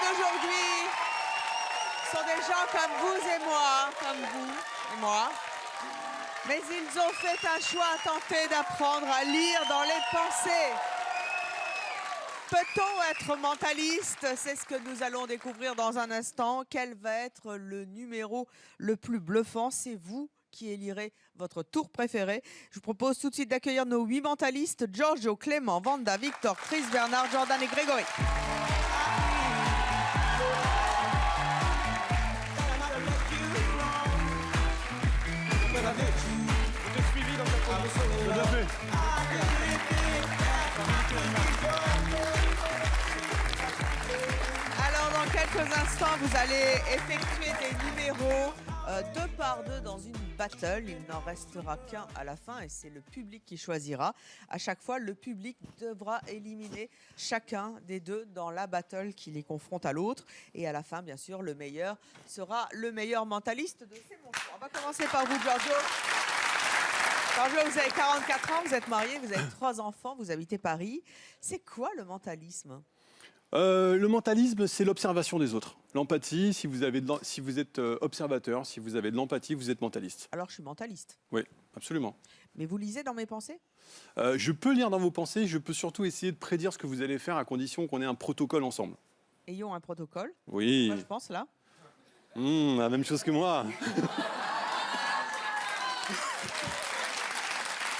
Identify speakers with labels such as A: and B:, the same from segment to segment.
A: d'aujourd'hui sont des gens comme vous et moi, comme vous et moi. Mais ils ont fait un choix à tenter d'apprendre à lire dans les pensées. Peut-on être mentaliste? C'est ce que nous allons découvrir dans un instant. Quel va être le numéro le plus bluffant? C'est vous qui élirez votre tour préféré. Je vous propose tout de suite d'accueillir nos 8 mentalistes, Giorgio, Clément, Vanda, Victor, Chris, Bernard, Jordan et Grégory. Alors, dans quelques instants, vous allez effectuer des numéros 2 par 2 dans une battle. Il n'en restera qu'un à la fin et c'est le public qui choisira. À chaque fois, le public devra éliminer chacun des deux dans la battle qui les confronte à l'autre. Et à la fin, bien sûr, le meilleur sera le meilleur mentaliste de ces monstres. On va commencer par vous, Giorgio. Giorgio, vous avez 44 ans, vous êtes marié, vous avez 3 enfants, vous habitez Paris. C'est quoi le mentalisme ?
B: Le mentalisme, c'est l'observation des autres. L'empathie, si vous êtes observateur, si vous avez de l'empathie, vous êtes mentaliste.
A: Alors, je suis mentaliste.
B: Oui, absolument.
A: Mais vous lisez dans mes pensées ?
B: Je peux lire dans vos pensées, je peux surtout essayer de prédire ce que vous allez faire à condition qu'on ait un protocole ensemble.
A: Ayons un protocole.
B: Oui.
A: Moi, je pense là.
B: La même chose que moi.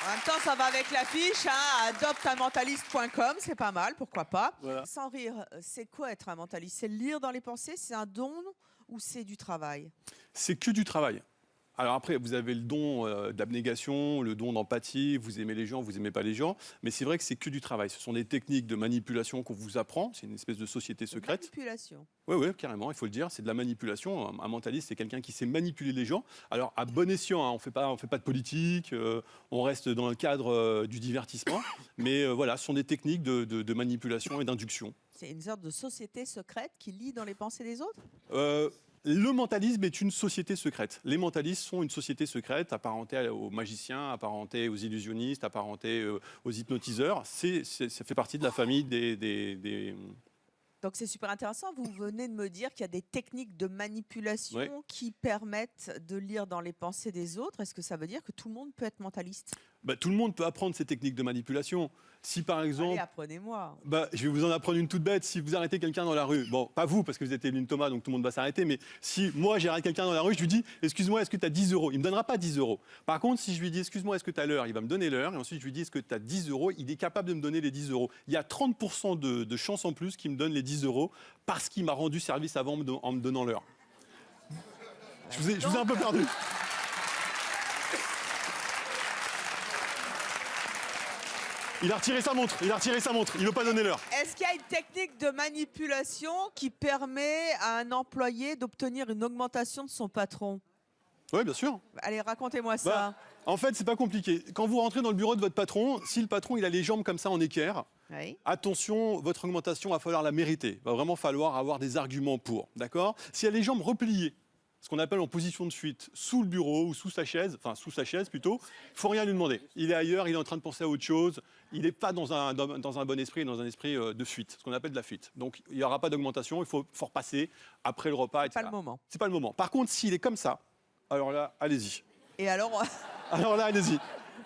A: En même temps, ça va avec l'affiche, hein, adopteunmentaliste.com, c'est pas mal, pourquoi pas.
B: Voilà.
A: Sans rire, c'est quoi être un mentaliste? C'est lire dans les pensées, c'est un don ou c'est du travail?
B: C'est que du travail. Alors après, vous avez le don d'abnégation, le don d'empathie, vous aimez les gens, vous n'aimez pas les gens, mais c'est vrai que c'est que du travail. Ce sont des techniques de manipulation qu'on vous apprend, c'est une espèce de société secrète.
A: Manipulation.
B: Oui, carrément, il faut le dire, c'est de la manipulation. Un mentaliste, c'est quelqu'un qui sait manipuler les gens. Alors, à bon escient, hein, on fait pas de politique, on reste dans le cadre du divertissement, mais voilà, ce sont des techniques de manipulation et d'induction.
A: C'est une sorte de société secrète qui lit dans les pensées des autres?
B: Le mentalisme est une société secrète. Les mentalistes sont une société secrète apparentée aux magiciens, apparentée aux illusionnistes, apparentée aux hypnotiseurs. Ça fait partie de la famille des...
A: Donc c'est super intéressant, vous venez de me dire qu'il y a des techniques de manipulation
B: Ouais.
A: qui permettent de lire dans les pensées des autres. Est-ce que ça veut dire que tout le monde peut être mentaliste?
B: Tout le monde peut apprendre ces techniques de manipulation. Si par exemple...
A: Allez, apprenez-moi.
B: Je vais vous en apprendre une toute bête. Si vous arrêtez quelqu'un dans la rue, bon, pas vous, parce que vous êtes Evelyne Thomas, donc tout le monde va s'arrêter, mais si moi j'arrête quelqu'un dans la rue, je lui dis « Excuse-moi, est-ce que tu as 10 euros ?» Il ne me donnera pas 10 euros. Par contre, si je lui dis « Excuse-moi, est-ce que tu as l'heure ?» Il va me donner l'heure, et ensuite je lui dis « Est-ce que tu as 10 euros ?» Il est capable de me donner les 10 euros. Il y a 30% de chances en plus qu'il me donne les 10 euros parce qu'il m'a rendu service avant en me donnant l'heure. Je vous ai un peu perdu. Il a retiré sa montre, il veut pas donner l'heure.
A: Est-ce qu'il y a une technique de manipulation qui permet à un employé d'obtenir une augmentation de son patron?
B: Oui, bien sûr.
A: Allez, racontez-moi ça.
B: En fait, c'est pas compliqué. Quand vous rentrez dans le bureau de votre patron, si le patron il a les jambes comme ça en équerre,
A: Oui.
B: attention, votre augmentation va falloir la mériter. Va vraiment falloir avoir des arguments pour, d'accord? Si elle a les jambes repliées, ce qu'on appelle en position de fuite, sous le bureau ou sous sa chaise plutôt, il faut rien lui demander. Il est ailleurs, il est en train de penser à autre chose, il n'est pas dans un bon esprit, dans un esprit de fuite, ce qu'on appelle de la fuite. Donc il n'y aura pas d'augmentation, il faut repasser après le repas, etc.
A: C'est pas le moment.
B: C'est pas le moment. Par contre, s'il est comme ça, alors là, allez-y.
A: Et alors,
B: Alors là, allez-y.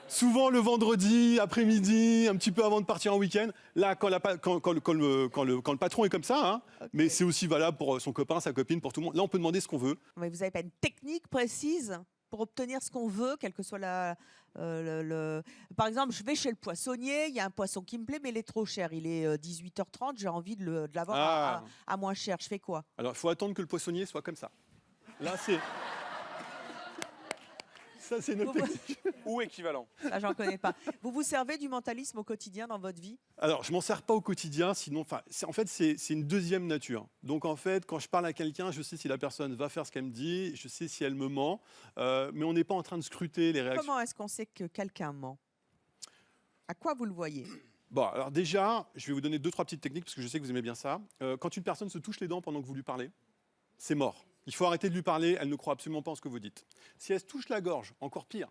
B: Souvent le vendredi, après-midi, un petit peu avant de partir en week-end, là, quand le patron est comme ça, hein,
A: Ok.
B: mais c'est aussi valable pour son copain, sa copine, pour tout le monde. Là, on peut demander ce qu'on veut.
A: mais vous n'avez pas une technique précise pour obtenir ce qu'on veut, quel que soit Par exemple, je vais chez le poissonnier, il y a un poisson qui me plaît, mais il est trop cher. Il est 18h30, j'ai envie de l'avoir à moins cher. Je fais quoi?
B: Alors, il faut attendre que le poissonnier soit comme ça. Là, c'est... Ça, c'est notre technique.
C: Ou équivalent.
A: Ça, j'en connais pas. Vous vous servez du mentalisme au quotidien dans votre vie?
B: Alors, je m'en sers pas au quotidien, sinon, en fait, c'est une deuxième nature. Donc, en fait, quand je parle à quelqu'un, je sais si la personne va faire ce qu'elle me dit, je sais si elle me ment, mais on n'est pas en train de scruter les réactions.
A: Comment est-ce qu'on sait que quelqu'un ment? À quoi vous le voyez?
B: Bon, alors déjà, je vais vous donner 2-3 petites techniques, parce que je sais que vous aimez bien ça. Quand une personne se touche les dents pendant que vous lui parlez, c'est mort. Il faut arrêter de lui parler, elle ne croit absolument pas en ce que vous dites. Si elle se touche la gorge, encore pire.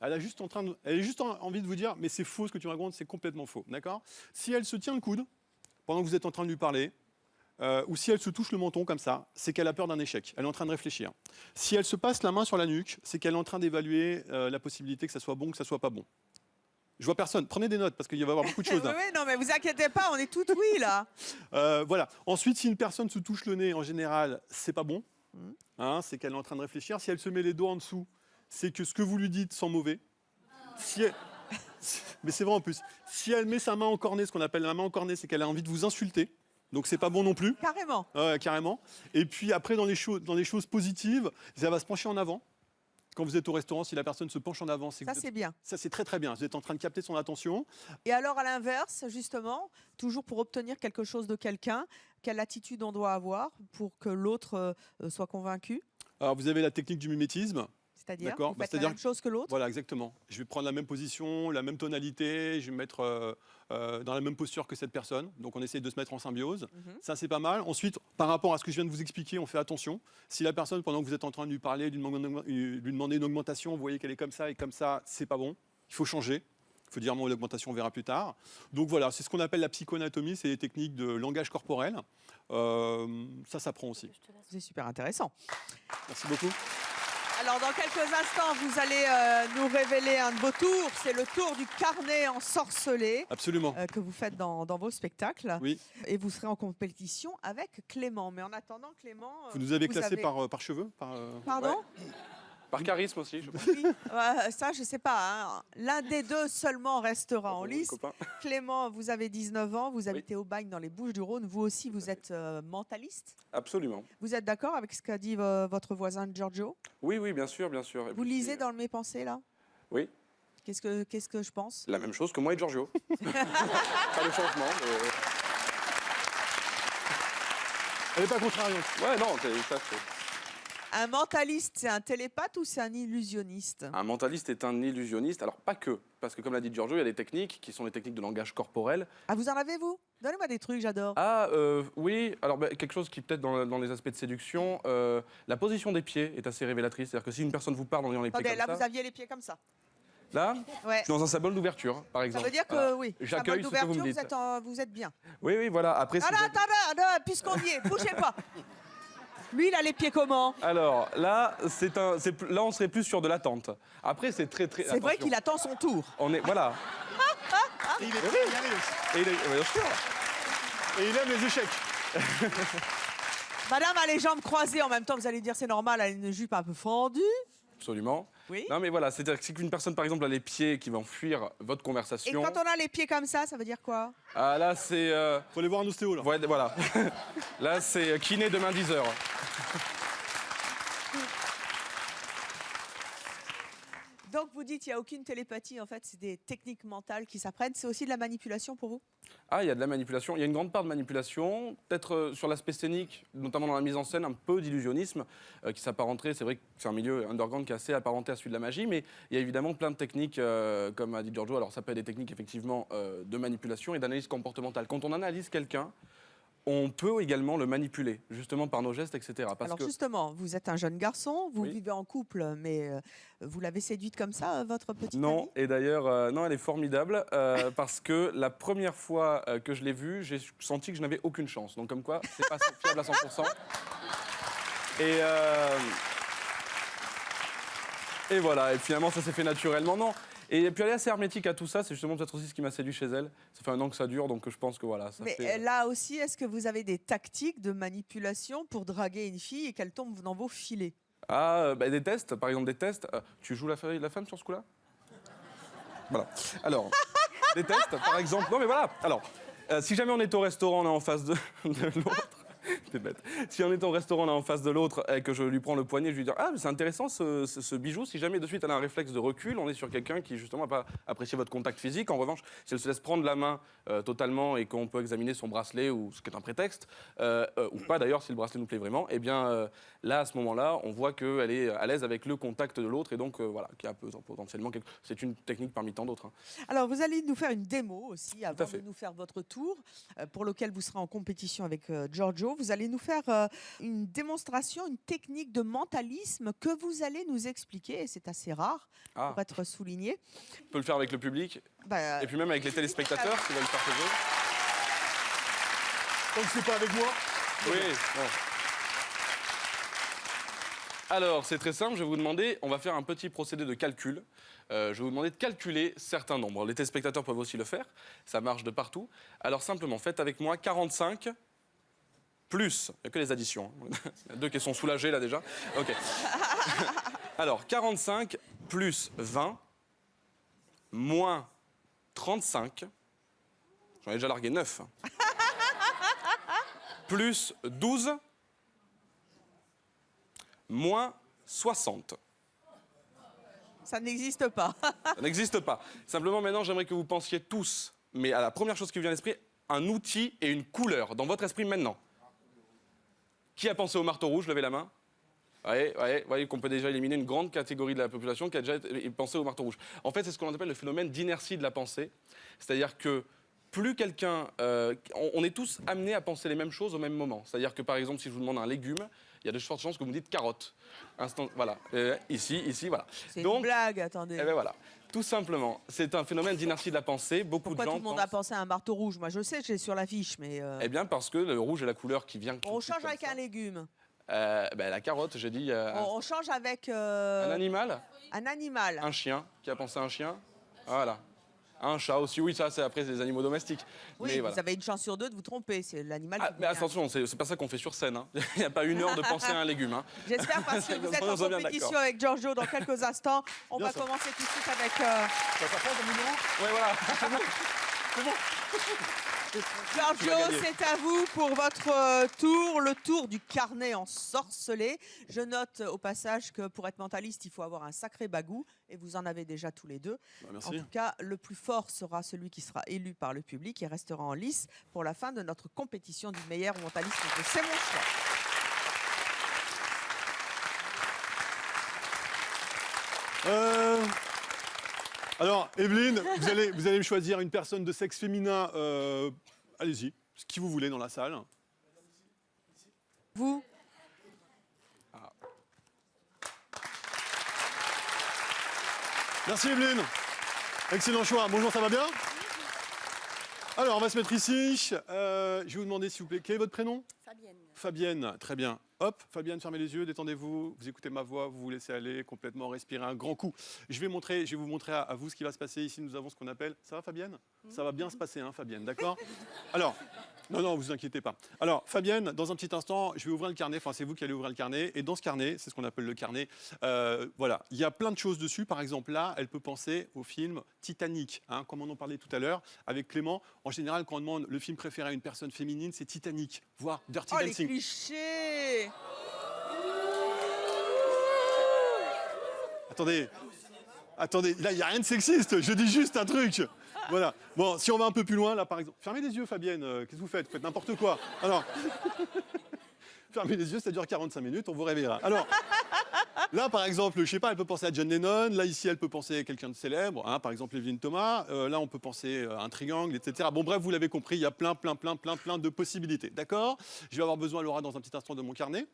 B: Elle a juste envie de vous dire, mais c'est faux ce que tu racontes, c'est complètement faux, d'accord? Si elle se tient le coude, pendant que vous êtes en train de lui parler, ou si elle se touche le menton comme ça, c'est qu'elle a peur d'un échec. Elle est en train de réfléchir. Si elle se passe la main sur la nuque, c'est qu'elle est en train d'évaluer la possibilité que ça soit bon ou que ça soit pas bon. Je vois personne. Prenez des notes parce qu'il va y avoir beaucoup de choses.
A: Oui, oui, non, mais vous inquiétez pas, on est toutes oui là.
B: Voilà. Ensuite, si une personne se touche le nez, en général, c'est pas bon. Hein, c'est qu'elle est en train de réfléchir. Si elle se met les doigts en dessous, c'est que ce que vous lui dites sent mauvais. Si elle... Mais c'est vrai en plus. Si elle met sa main en cornet, ce qu'on appelle la main en cornet, c'est qu'elle a envie de vous insulter. Donc c'est pas bon non plus.
A: Carrément.
B: Carrément. Et puis après, dans les choses positives, ça va se pencher en avant. Quand vous êtes au restaurant, si la personne se penche en avant,
A: Ça, c'est bien.
B: Ça, c'est très très bien. Vous êtes en train de capter son attention.
A: Et alors, à l'inverse, justement, toujours pour obtenir quelque chose de quelqu'un, quelle attitude on doit avoir pour que l'autre soit convaincu?
B: Alors, vous avez la technique du mimétisme.
A: C'est-à-dire,
B: D'accord.
A: vous faites la même chose que l'autre?
B: Voilà, exactement. Je vais prendre la même position, la même tonalité, je vais me mettre dans la même posture que cette personne. Donc on essaie de se mettre en symbiose. Ça, c'est pas mal. Ensuite, par rapport à ce que je viens de vous expliquer, on fait attention. Si la personne, pendant que vous êtes en train de lui parler, lui demander une augmentation, vous voyez qu'elle est comme ça et comme ça, c'est pas bon. Il faut changer. Il faut dire non, l'augmentation, on verra plus tard. Donc voilà, c'est ce qu'on appelle la psychoanatomie, c'est les techniques de langage corporel. Ça s'apprend aussi.
A: C'est super intéressant.
B: Merci beaucoup.
A: Alors, dans quelques instants, vous allez nous révéler un de vos tours. C'est le tour du carnet ensorcelé.
B: Absolument.
A: Que vous faites dans vos spectacles.
B: Oui.
A: Et vous serez en compétition avec Clément. Mais en attendant, Clément...
B: Vous nous avez classé par cheveux
A: Pardon?
C: Ouais. Par charisme aussi, je pense.
A: Oui. Ça, je ne sais pas. Hein. L'un des deux seulement restera en lice. Clément, vous avez 19 ans. Vous habitez au Bagne dans les Bouches-du-Rhône. Vous aussi, vous êtes mentaliste.
C: Absolument.
A: Vous êtes d'accord avec ce qu'a dit votre voisin Giorgio?
C: Oui, oui, bien sûr, bien sûr.
A: Vous lisez dans mes pensées, là?
C: Oui.
A: Qu'est-ce que je pense?
C: La même chose que moi et Giorgio. Pas de changement. Mais...
B: Elle n'est pas contrariante.
C: Ouais, non, ça c'est...
A: Un mentaliste, c'est un télépathe ou c'est un illusionniste?
C: Un mentaliste est un illusionniste. Alors, pas que. Parce que, comme l'a dit Giorgio, il y a des techniques qui sont les techniques de langage corporel.
A: Ah, vous en avez, vous? Donnez-moi des trucs, j'adore.
C: Ah, oui. Alors, quelque chose qui, peut-être, dans les aspects de séduction, la position des pieds est assez révélatrice. C'est-à-dire que si une personne vous parle en ayant les pieds
A: Attendez,
C: comme
A: là,
C: ça...
A: vous aviez les pieds comme ça.
C: Là,
A: Ouais.
C: je suis dans un symbole d'ouverture, par exemple.
A: Ça veut dire que,
C: Voilà.
A: oui,
C: J'accueille ce que vous me dites.
A: vous êtes bien.
C: Oui, oui, voilà. Après, si vous avez-
A: Attends, puisqu'on y est, bougez pas. Lui, il a les pieds comment?
C: Alors, là, là, on serait plus sur de l'attente. Après, c'est très...
A: C'est vrai
C: attention.
A: qu'il attend son tour.
C: On est... Voilà.
B: Et il est prêt à y aller aussi.
C: Et il est... bien sûr.
B: Et il aime les échecs.
A: Madame a les jambes croisées en même temps, vous allez dire c'est normal, elle a une jupe un peu fendue.
C: Absolument.
A: Oui.
C: Non, mais voilà, c'est-à-dire que si une personne, par exemple, a les pieds qui vont fuir votre
A: Et
C: conversation...
A: quand on a les pieds comme ça veut dire quoi?
C: Ah, là, c'est...
B: Faut aller voir un ostéo, là.
C: ouais, voilà. Là, c'est kiné demain 10h.
A: Donc vous dites qu'il n'y a aucune télépathie, en fait, c'est des techniques mentales qui s'apprennent. C'est aussi de la manipulation pour vous?
C: Ah, il y a de la manipulation. Il y a une grande part de manipulation, peut-être sur l'aspect scénique, notamment dans la mise en scène, un peu d'illusionnisme qui s'apparenterait. C'est vrai que c'est un milieu underground qui est assez apparenté à celui de la magie, mais il y a évidemment plein de techniques, comme a dit Giorgio. Alors ça peut être des techniques effectivement de manipulation et d'analyse comportementale. Quand on analyse quelqu'un, on peut également le manipuler, justement par nos gestes, etc. Parce
A: Alors
C: que...
A: justement, vous êtes un jeune garçon, vous
C: Oui.
A: vivez en couple, mais vous l'avez séduite comme ça, votre petite
C: Non,
A: amie?
C: et d'ailleurs, non, elle est formidable parce que la première fois que je l'ai vue, j'ai senti que je n'avais aucune chance. Donc comme quoi, c'est pas fiable à 100%. Et voilà, et finalement ça s'est fait naturellement, non. Et puis elle est assez hermétique à tout ça, c'est justement peut-être aussi ce qui m'a séduit chez elle. Ça fait un an que ça dure, donc je pense que voilà. Ça
A: Mais
C: fait...
A: là aussi, est-ce que vous avez des tactiques de manipulation pour draguer une fille et qu'elle tombe dans vos filets?
C: Ah, bah, des tests, par exemple des tests. Tu joues la femme sur ce coup-là? Voilà. Alors, des tests, par exemple. Non mais voilà. Alors, si jamais on est au restaurant, on est en face de l'autre. T'es bête. Si on est au restaurant, on est en face de l'autre et que je lui prends le poignet, je lui dis ah c'est intéressant ce bijou. Si jamais de suite elle a un réflexe de recul, on est sur quelqu'un qui justement n'a pas apprécié votre contact physique. En revanche, si elle se laisse prendre la main totalement et qu'on peut examiner son bracelet ou ce qui est un prétexte ou pas d'ailleurs si le bracelet nous plaît vraiment, eh bien là à ce moment-là, on voit qu'elle est à l'aise avec le contact de l'autre et donc voilà, qui a potentiellement c'est une technique parmi tant d'autres. Hein.
A: Alors vous allez nous faire une démo aussi avant de
C: fait.
A: nous faire votre tour pour lequel vous serez en compétition avec Giorgio. Vous allez nous faire une démonstration, une technique de mentalisme que vous allez nous expliquer, et c'est assez rare pour être souligné.
C: On peut le faire avec le public et puis même avec les téléspectateurs qui veulent le partager.
B: Tant que c'est pas avec moi.
C: Oui. Bon. Alors, c'est très simple, je vais vous demander, on va faire un petit procédé de calcul. Je vais vous demander de calculer certains nombres. Les téléspectateurs peuvent aussi le faire, ça marche de partout. Alors simplement, faites avec moi 45 plus, il n'y a que les additions. Hein. Il y a deux qui sont soulagés là déjà. Ok. Alors, 45 plus 20 moins 35. J'en ai déjà largué 9. Plus 12 moins 60.
A: Ça n'existe pas.
C: Ça n'existe pas. Simplement, maintenant, j'aimerais que vous pensiez tous, mais à la première chose qui vous vient à l'esprit, un outil et une couleur dans votre esprit maintenant. Qui a pensé au marteau rouge? Levez la main. Vous voyez qu'on peut déjà éliminer une grande catégorie de la population qui a déjà pensé au marteau rouge. En fait, c'est ce qu'on appelle le phénomène d'inertie de la pensée. C'est-à-dire que plus quelqu'un... on est tous amenés à penser les mêmes choses au même moment. C'est-à-dire que, par exemple, si je vous demande un légume, il y a de fortes chances que vous me dites carotte. Voilà. Ici, voilà.
A: C'est une blague, attendez.
C: Eh ben voilà. Tout simplement, c'est un phénomène d'inertie de la pensée. Beaucoup
A: Pourquoi
C: de gens
A: tout le monde a pensé à un marteau rouge? Moi, je sais, j'ai sur l'affiche, mais...
C: Eh bien, parce que le rouge est la couleur qui vient...
A: On change avec un légume.
C: La carotte, j'ai dit...
A: On change avec...
C: Un animal?
A: Un animal.
C: Un chien. Qui a pensé à un chien? Voilà. Un chat aussi, oui, ça, c'est après des animaux domestiques.
A: Oui,
C: mais
A: vous
C: voilà.
A: avez une chance sur deux de vous tromper, c'est l'animal qui vous
C: Mais
A: vient.
C: attention, c'est pas ça qu'on fait sur scène. Hein. Il n'y a pas une heure de penser à un légume. Hein.
A: J'espère parce que vous êtes en
C: On soit bien
A: compétition
C: d'accord.
A: avec Giorgio dans quelques instants. On
B: Bien
A: va
B: sûr.
A: commencer tout de suite avec...
B: Ça s'apprend comme numéro?
C: Ouais, voilà.
A: Giorgio,
C: Tu vas gagner.
A: c'est à vous pour votre tour, le tour du carnet ensorcelé. Je note au passage que pour être mentaliste, il faut avoir un sacré bagou et vous en avez déjà tous les deux.
B: Merci.
A: En tout cas, le plus fort sera celui qui sera élu par le public et restera en lice pour la fin de notre compétition du meilleur mentaliste. Donc, c'est mon choix.
B: Alors, Evelyne, vous allez me choisir une personne de sexe féminin. Allez-y, ce qui vous voulez dans la salle.
A: Vous,
B: Merci Evelyne. Excellent choix. Bonjour, ça va bien? Alors, on va se mettre ici. Je vais vous demander, s'il vous plaît, quel est votre prénom?
D: Fabienne.
B: Fabienne, très bien. Hop, Fabienne, fermez les yeux, détendez-vous, vous écoutez ma voix, vous vous laissez aller complètement, respirez un grand coup. Je vais vous montrer à vous ce qui va se passer. Ici, nous avons ce qu'on appelle... Ça va, Fabienne? Ça va bien se passer, hein, Fabienne, d'accord? Alors, non, vous inquiétez pas. Alors, Fabienne, dans un petit instant, je vais ouvrir le carnet. Enfin, c'est vous qui allez ouvrir le carnet. Et dans ce carnet, c'est ce qu'on appelle le carnet. Voilà, il y a plein de choses dessus. Par exemple, là, elle peut penser au film Titanic, hein, comme on en parlait tout à l'heure avec Clément. En général, quand on demande le film préféré à une personne féminine, c'est Titanic, voire Dirty
A: oh les
B: Dancing.
A: clichés!
B: Attendez, là, il n'y a rien de sexiste, je dis juste un truc. Voilà. Bon, si on va un peu plus loin, là, par exemple. Fermez les yeux, Fabienne, qu'est-ce que vous faites? Vous faites n'importe quoi. Alors, fermez les yeux, ça dure 45 minutes, on vous réveillera. Alors, là, par exemple, je sais pas, elle peut penser à John Lennon. Là, ici, elle peut penser à quelqu'un de célèbre, hein, par exemple, Evelyne Thomas. Là, on peut penser à un triangle, etc. Bon, bref, vous l'avez compris, il y a plein de possibilités. D'accord? Je vais avoir besoin, Laura, dans un petit instant, de mon carnet.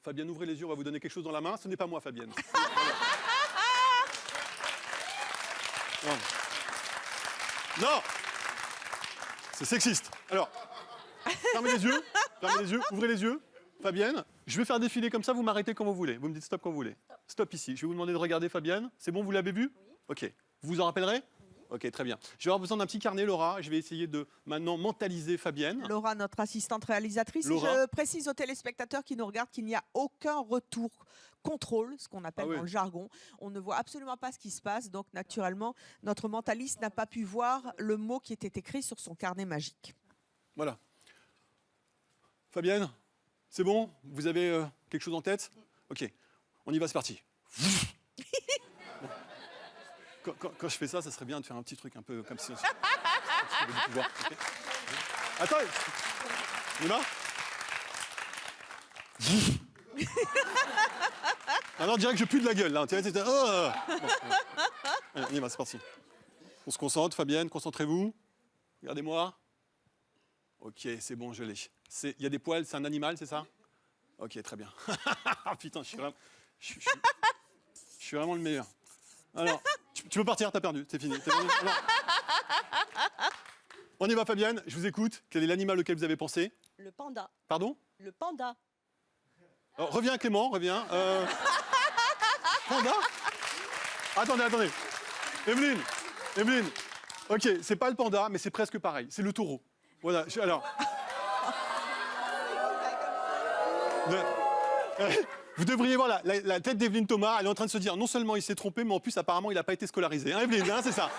B: Fabienne, ouvrez les yeux, on va vous donner quelque chose dans la main. Ce n'est pas moi, Fabienne. Non. Non. C'est sexiste. Alors, fermez les yeux, ouvrez les yeux. Fabienne, je vais faire défiler comme ça, vous m'arrêtez quand vous voulez. Vous me dites stop quand vous voulez. Stop ici. Je vais vous demander de regarder Fabienne. C'est bon, vous l'avez vu?
D: Oui.
B: Ok. Vous vous en rappellerez? Ok, très bien. Je vais avoir besoin d'un petit carnet, Laura. Je vais essayer de maintenant mentaliser Fabienne.
A: Laura, notre assistante réalisatrice.
B: Laura.
A: Et je précise aux téléspectateurs qui nous regardent qu'il n'y a aucun retour contrôle, ce qu'on appelle
B: Ah oui.
A: dans le jargon. On ne voit absolument pas ce qui se passe. Donc, naturellement, notre mentaliste n'a pas pu voir le mot qui était écrit sur son carnet magique.
B: Voilà. Fabienne, c'est bon? Vous avez quelque chose en tête? Ok. On y va, c'est parti. Quand je fais ça, ça serait bien de faire un petit truc un peu comme si on avait du pouvoir. Okay. Attends, on y va? Alors, on dirait que je pue de la gueule, là. Bon, allez, on y va, c'est parti. On se concentre, Fabienne, concentrez-vous. Regardez-moi. Ok, c'est bon, je l'ai. Il y a des poils, c'est un animal, c'est ça? Ok, très bien. Putain, je suis vraiment le meilleur. Alors, tu peux partir, t'as perdu, c'est fini. Alors, on y va, Fabienne, je vous écoute. Quel est l'animal auquel vous avez pensé?
D: Le panda.
B: Pardon?
D: Le panda.
B: Alors, reviens Clément, reviens. Panda? Attendez. Evelyne. Ok, c'est pas le panda, mais c'est presque pareil. C'est le taureau. Voilà, alors... Vous devriez voir la tête d'Evelyne Thomas. Elle est en train de se dire, non seulement il s'est trompé, mais en plus, apparemment, il n'a pas été scolarisé. Hein, Evelyne, hein, c'est ça.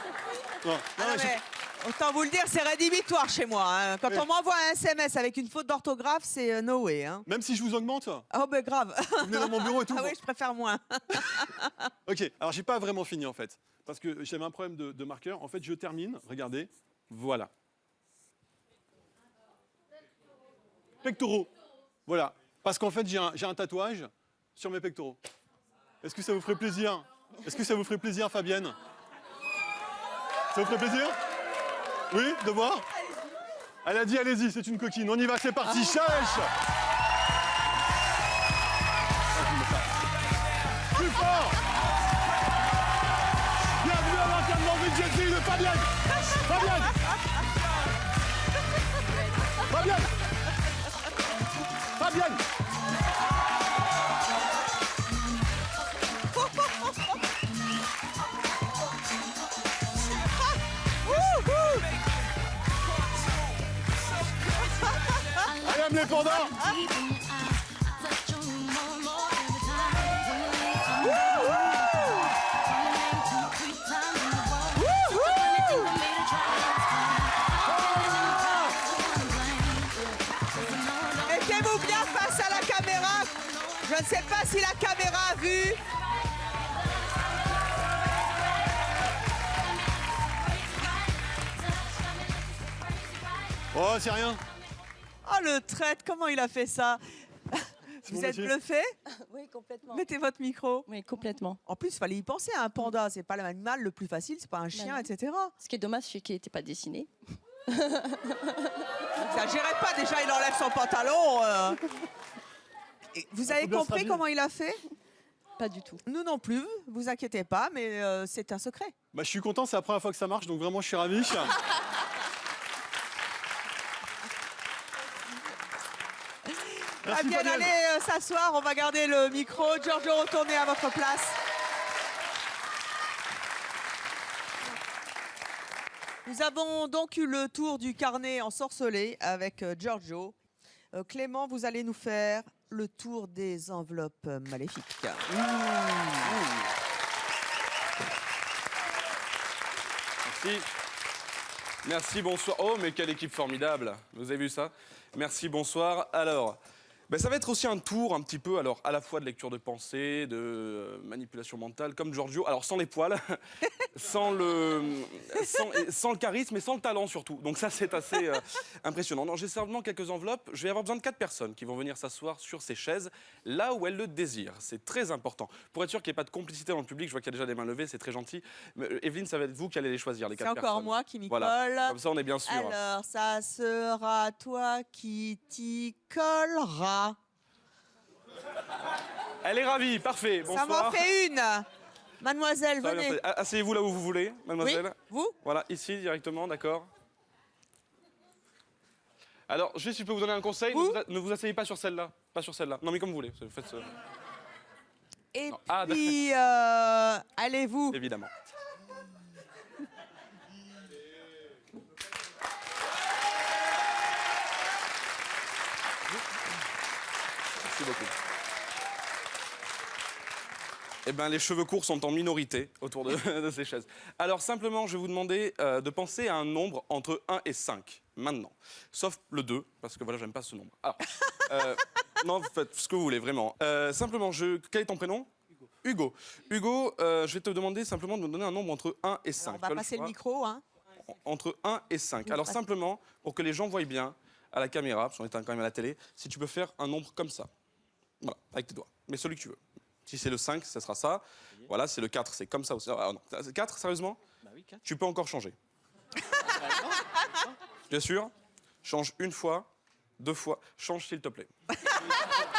B: Non,
A: Ah non, mais autant vous le dire, c'est rédhibitoire chez moi. Hein. Quand on m'envoie un SMS avec une faute d'orthographe, c'est no way. Hein.
B: Même si je vous augmente,
A: Oh, ben grave.
B: vous venez dans mon bureau et tout.
A: Ah oui, je préfère moins.
B: Ok, alors j'ai pas vraiment fini en fait. Parce que j'avais un problème de marqueur. En fait, je termine. Regardez. Voilà. Pectoraux. Voilà. Parce qu'en fait, j'ai un tatouage sur mes pectoraux. Est-ce que ça vous ferait plaisir? Est-ce que ça vous ferait plaisir, Fabienne? Ça vous ferait plaisir? Oui, de voir? Elle a dit allez-y, c'est une coquine. On y va, c'est parti. Challenge. Plus fort. Bienvenue à l'entraînement budgétaire de Fabienne. Fabienne. Allez, aime les pandas.
A: Mettez-vous bien face à la caméra. Je ne sais pas si la caméra a vu.
B: Oh, c'est rien.
A: Oh, le traître, comment il a fait ça? Vous
B: mon
A: êtes
B: métier.
A: bluffé?
D: Oui, complètement.
A: Mettez votre micro.
D: Oui, complètement.
A: En plus, il fallait y penser à un panda. C'est pas l'animal le plus facile, c'est pas un chien,
D: non.
A: etc.
D: Ce qui est dommage, c'est qu'il n'était pas dessiné.
A: N'exagérez pas, déjà, il enlève son pantalon. Et vous avez
B: faut bien se
A: compris
B: rhabiller.
A: comment il a fait?
D: Pas du tout.
A: Nous non plus, vous inquiétez pas, mais c'est un secret.
B: Bah, je suis content, c'est la première fois que ça marche, donc vraiment, je suis ravi. Merci,
A: Fabienne,
B: Fabienne.
A: allez s'asseoir, on va garder le micro. Giorgio, retournez à votre place. Nous avons donc eu le tour du carnet ensorcelé avec Giorgio. Clément, vous allez nous faire le tour des enveloppes maléfiques.
C: Merci, bonsoir. Oh, mais quelle équipe formidable. Vous avez vu ça? Merci, bonsoir. Alors, ça va être aussi un tour un petit peu, alors, à la fois de lecture de pensée, de manipulation mentale, comme Giorgio. Alors, sans les poils, sans le charisme et sans le talent surtout. Donc ça, c'est assez impressionnant. Non, j'ai simplement quelques enveloppes. Je vais avoir besoin de 4 personnes qui vont venir s'asseoir sur ces chaises, là où elles le désirent. C'est très important. Pour être sûr qu'il n'y ait pas de complicité dans le public, je vois qu'il y a déjà des mains levées, c'est très gentil. Mais, Evelyne, ça va être vous qui allez les choisir, les 4
A: C'est
C: personnes.
A: encore moi qui m'y
C: Voilà.
A: colle.
C: Comme ça, on est bien sûr.
A: Alors, ça sera toi qui t'y colleras.
C: Elle est ravie, parfait.
A: Ça
C: Bonsoir.
A: m'en fait une. Mademoiselle,
C: Ça va bien
A: venez.
C: se passer. Asseyez-vous là où vous voulez,
A: Oui,
C: mademoiselle.
A: vous?
C: Voilà, ici directement, d'accord. Alors, juste, si je peux vous donner un conseil,
A: Vous
C: ne vous asseyez pas sur celle-là. Pas sur celle-là. Non, mais comme vous voulez. Faites ce...
A: Et
C: Non. Ah,
A: puis, allez-vous.
C: Évidemment. Merci beaucoup. Eh bien, les cheveux courts sont en minorité autour de ces chaises. Alors, simplement, je vais vous demander de penser à un nombre entre 1 et 5, maintenant. Sauf le 2, parce que voilà, j'aime pas ce nombre. Alors, non, vous faites ce que vous voulez, vraiment. Simplement, quel est ton prénom? Hugo. Hugo, je vais te demander simplement de me donner un nombre entre 1 et 5.
A: On va
C: Tu as
A: passer le
C: choix
A: micro, hein.
C: entre 1 et 5. Alors simplement, pour que les gens voient bien à la caméra, parce qu'on est quand même à la télé, si tu peux faire un nombre comme ça. Voilà, avec tes doigts. Mais celui que tu veux. Si c'est le 5, ça sera ça. Voilà, c'est le 4, c'est comme ça aussi. Ah non, 4, sérieusement?
E: Bah oui, 4.
C: Tu peux encore changer. Bien sûr. Change une fois, 2 fois. Change s'il te plaît.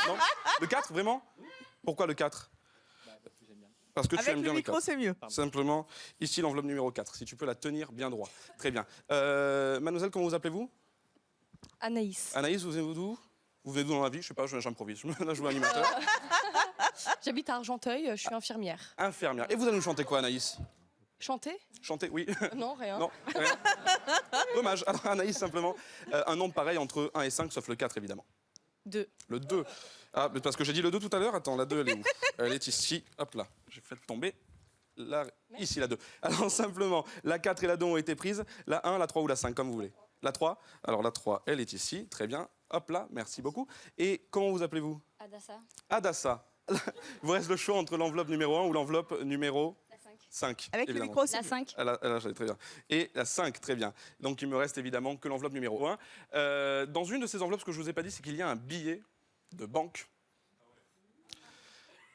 C: Non? Le 4, vraiment? Pourquoi le 4? Parce que tu
A: Avec
C: aimes
A: le
C: bien le
A: micro,
C: 4.
A: c'est mieux.
C: Simplement, ici l'enveloppe numéro 4, si tu peux la tenir bien droit. Très bien. Mademoiselle, comment vous appelez-vous?
D: Anaïs.
C: Anaïs, vous venez d'où? Vous venez d'où dans la vie? Je sais pas, j'improvise. Là, je joue animateur.
D: J'habite à Argenteuil, je suis infirmière.
C: Infirmière. Et vous allez nous chanter quoi, Anaïs?
D: Chanter?
C: Chanter, oui.
D: Non, rien.
C: Non, rien. Dommage. Alors, Anaïs, simplement, un nombre pareil entre 1 et 5, sauf le 4, évidemment.
D: 2.
C: Le 2. Ah, mais parce que j'ai dit le 2 tout à l'heure. Attends, la 2, elle est où? Elle est ici. Hop là. J'ai fait tomber. Là, ici, la 2. Alors, simplement, la 4 et la 2 ont été prises. La 1, la 3 ou la 5, comme vous voulez. La 3. Alors, la 3, elle est ici. Très bien. Hop là. Merci beaucoup. Et comment vous appelez-vous?
E: Adassa.
C: Adassa. Il vous reste le choix entre l'enveloppe numéro 1 ou l'enveloppe numéro
E: La 5.
C: 5.
A: Avec le
C: évidemment.
A: micro, c'est
E: La
A: mieux.
E: 5.
C: Très bien. Et la 5, très bien. Donc il me reste évidemment que l'enveloppe numéro 1. Dans une de ces enveloppes, ce que je ne vous ai pas dit, c'est qu'il y a un billet de banque.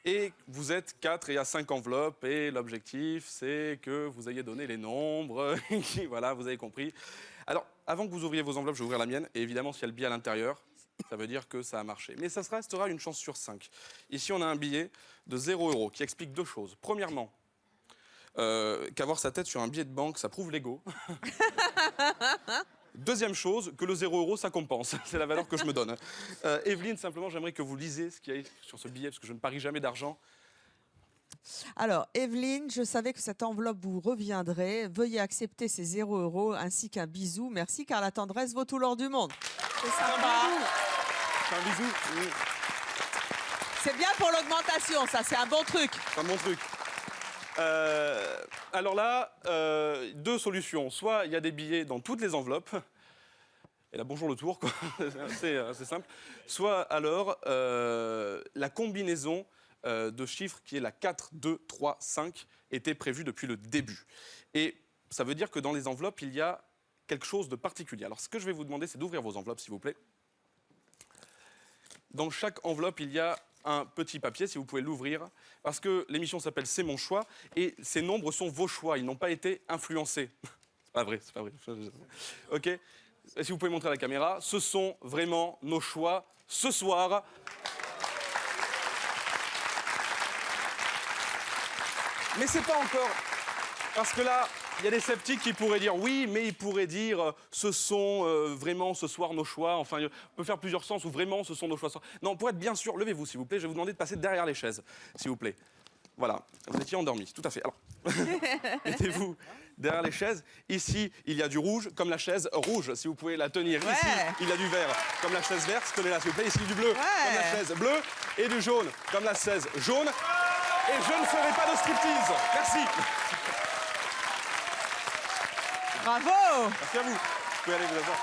C: Et vous êtes 4 et il y a 5 enveloppes. Et l'objectif, c'est que vous ayez donné les nombres. Voilà, vous avez compris. Alors, avant que vous ouvriez vos enveloppes, je vais ouvrir la mienne. Et évidemment, s'il y a le billet à l'intérieur, ça veut dire que ça a marché. Mais ça restera une chance sur 5. Ici, on a un billet de 0 € qui explique 2 choses. Premièrement, qu'avoir sa tête sur un billet de banque, ça prouve l'ego. Deuxième chose, que le 0 €, ça compense. C'est la valeur que je me donne. Evelyne, simplement, j'aimerais que vous lisiez ce qu'il y a sur ce billet, parce que je ne parie jamais d'argent.
A: Alors, Evelyne, je savais que cette enveloppe vous reviendrait. Veuillez accepter ces 0 € ainsi qu'un bisou. Merci, car la tendresse vaut tout l'or du monde. C'est sympa.
C: C'est un bisou.
A: C'est bien pour l'augmentation, ça, c'est un bon truc.
C: C'est un bon truc. Alors là, 2 solutions. Soit il y a des billets dans toutes les enveloppes. Et là, bonjour le tour, quoi. C'est simple. Soit alors, la combinaison de chiffres qui est la 4, 2, 3, 5 était prévue depuis le début. Et ça veut dire que dans les enveloppes, il y a quelque chose de particulier. Alors, ce que je vais vous demander, c'est d'ouvrir vos enveloppes, s'il vous plaît. Dans chaque enveloppe, il y a un petit papier, si vous pouvez l'ouvrir, parce que l'émission s'appelle C'est mon choix, et ces nombres sont vos choix, ils n'ont pas été influencés. C'est pas vrai, c'est pas vrai. Ok. Et si vous pouvez montrer à la caméra, ce sont vraiment nos choix ce soir. Mais c'est pas encore, parce que là, il y a des sceptiques qui pourraient dire oui, mais ils pourraient dire ce sont vraiment ce soir nos choix. Enfin, on peut faire plusieurs sens ou vraiment ce sont nos choix. Non, pour être bien sûr, levez-vous s'il vous plaît. Je vais vous demander de passer derrière les chaises, s'il vous plaît. Voilà, vous étiez endormis, tout à fait. Alors, mettez-vous derrière les chaises. Ici, il y a du rouge, comme la chaise rouge, si vous pouvez la tenir.
A: Ouais.
C: Ici, il y a du vert, comme la chaise verte, tenez-la s'il vous plaît. Ici, du bleu, comme la chaise bleue, et du jaune, comme la chaise jaune. Et je ne ferai pas de striptease. Merci.
A: Bravo.
C: Merci à vous. Vous pouvez aller vous asseoir.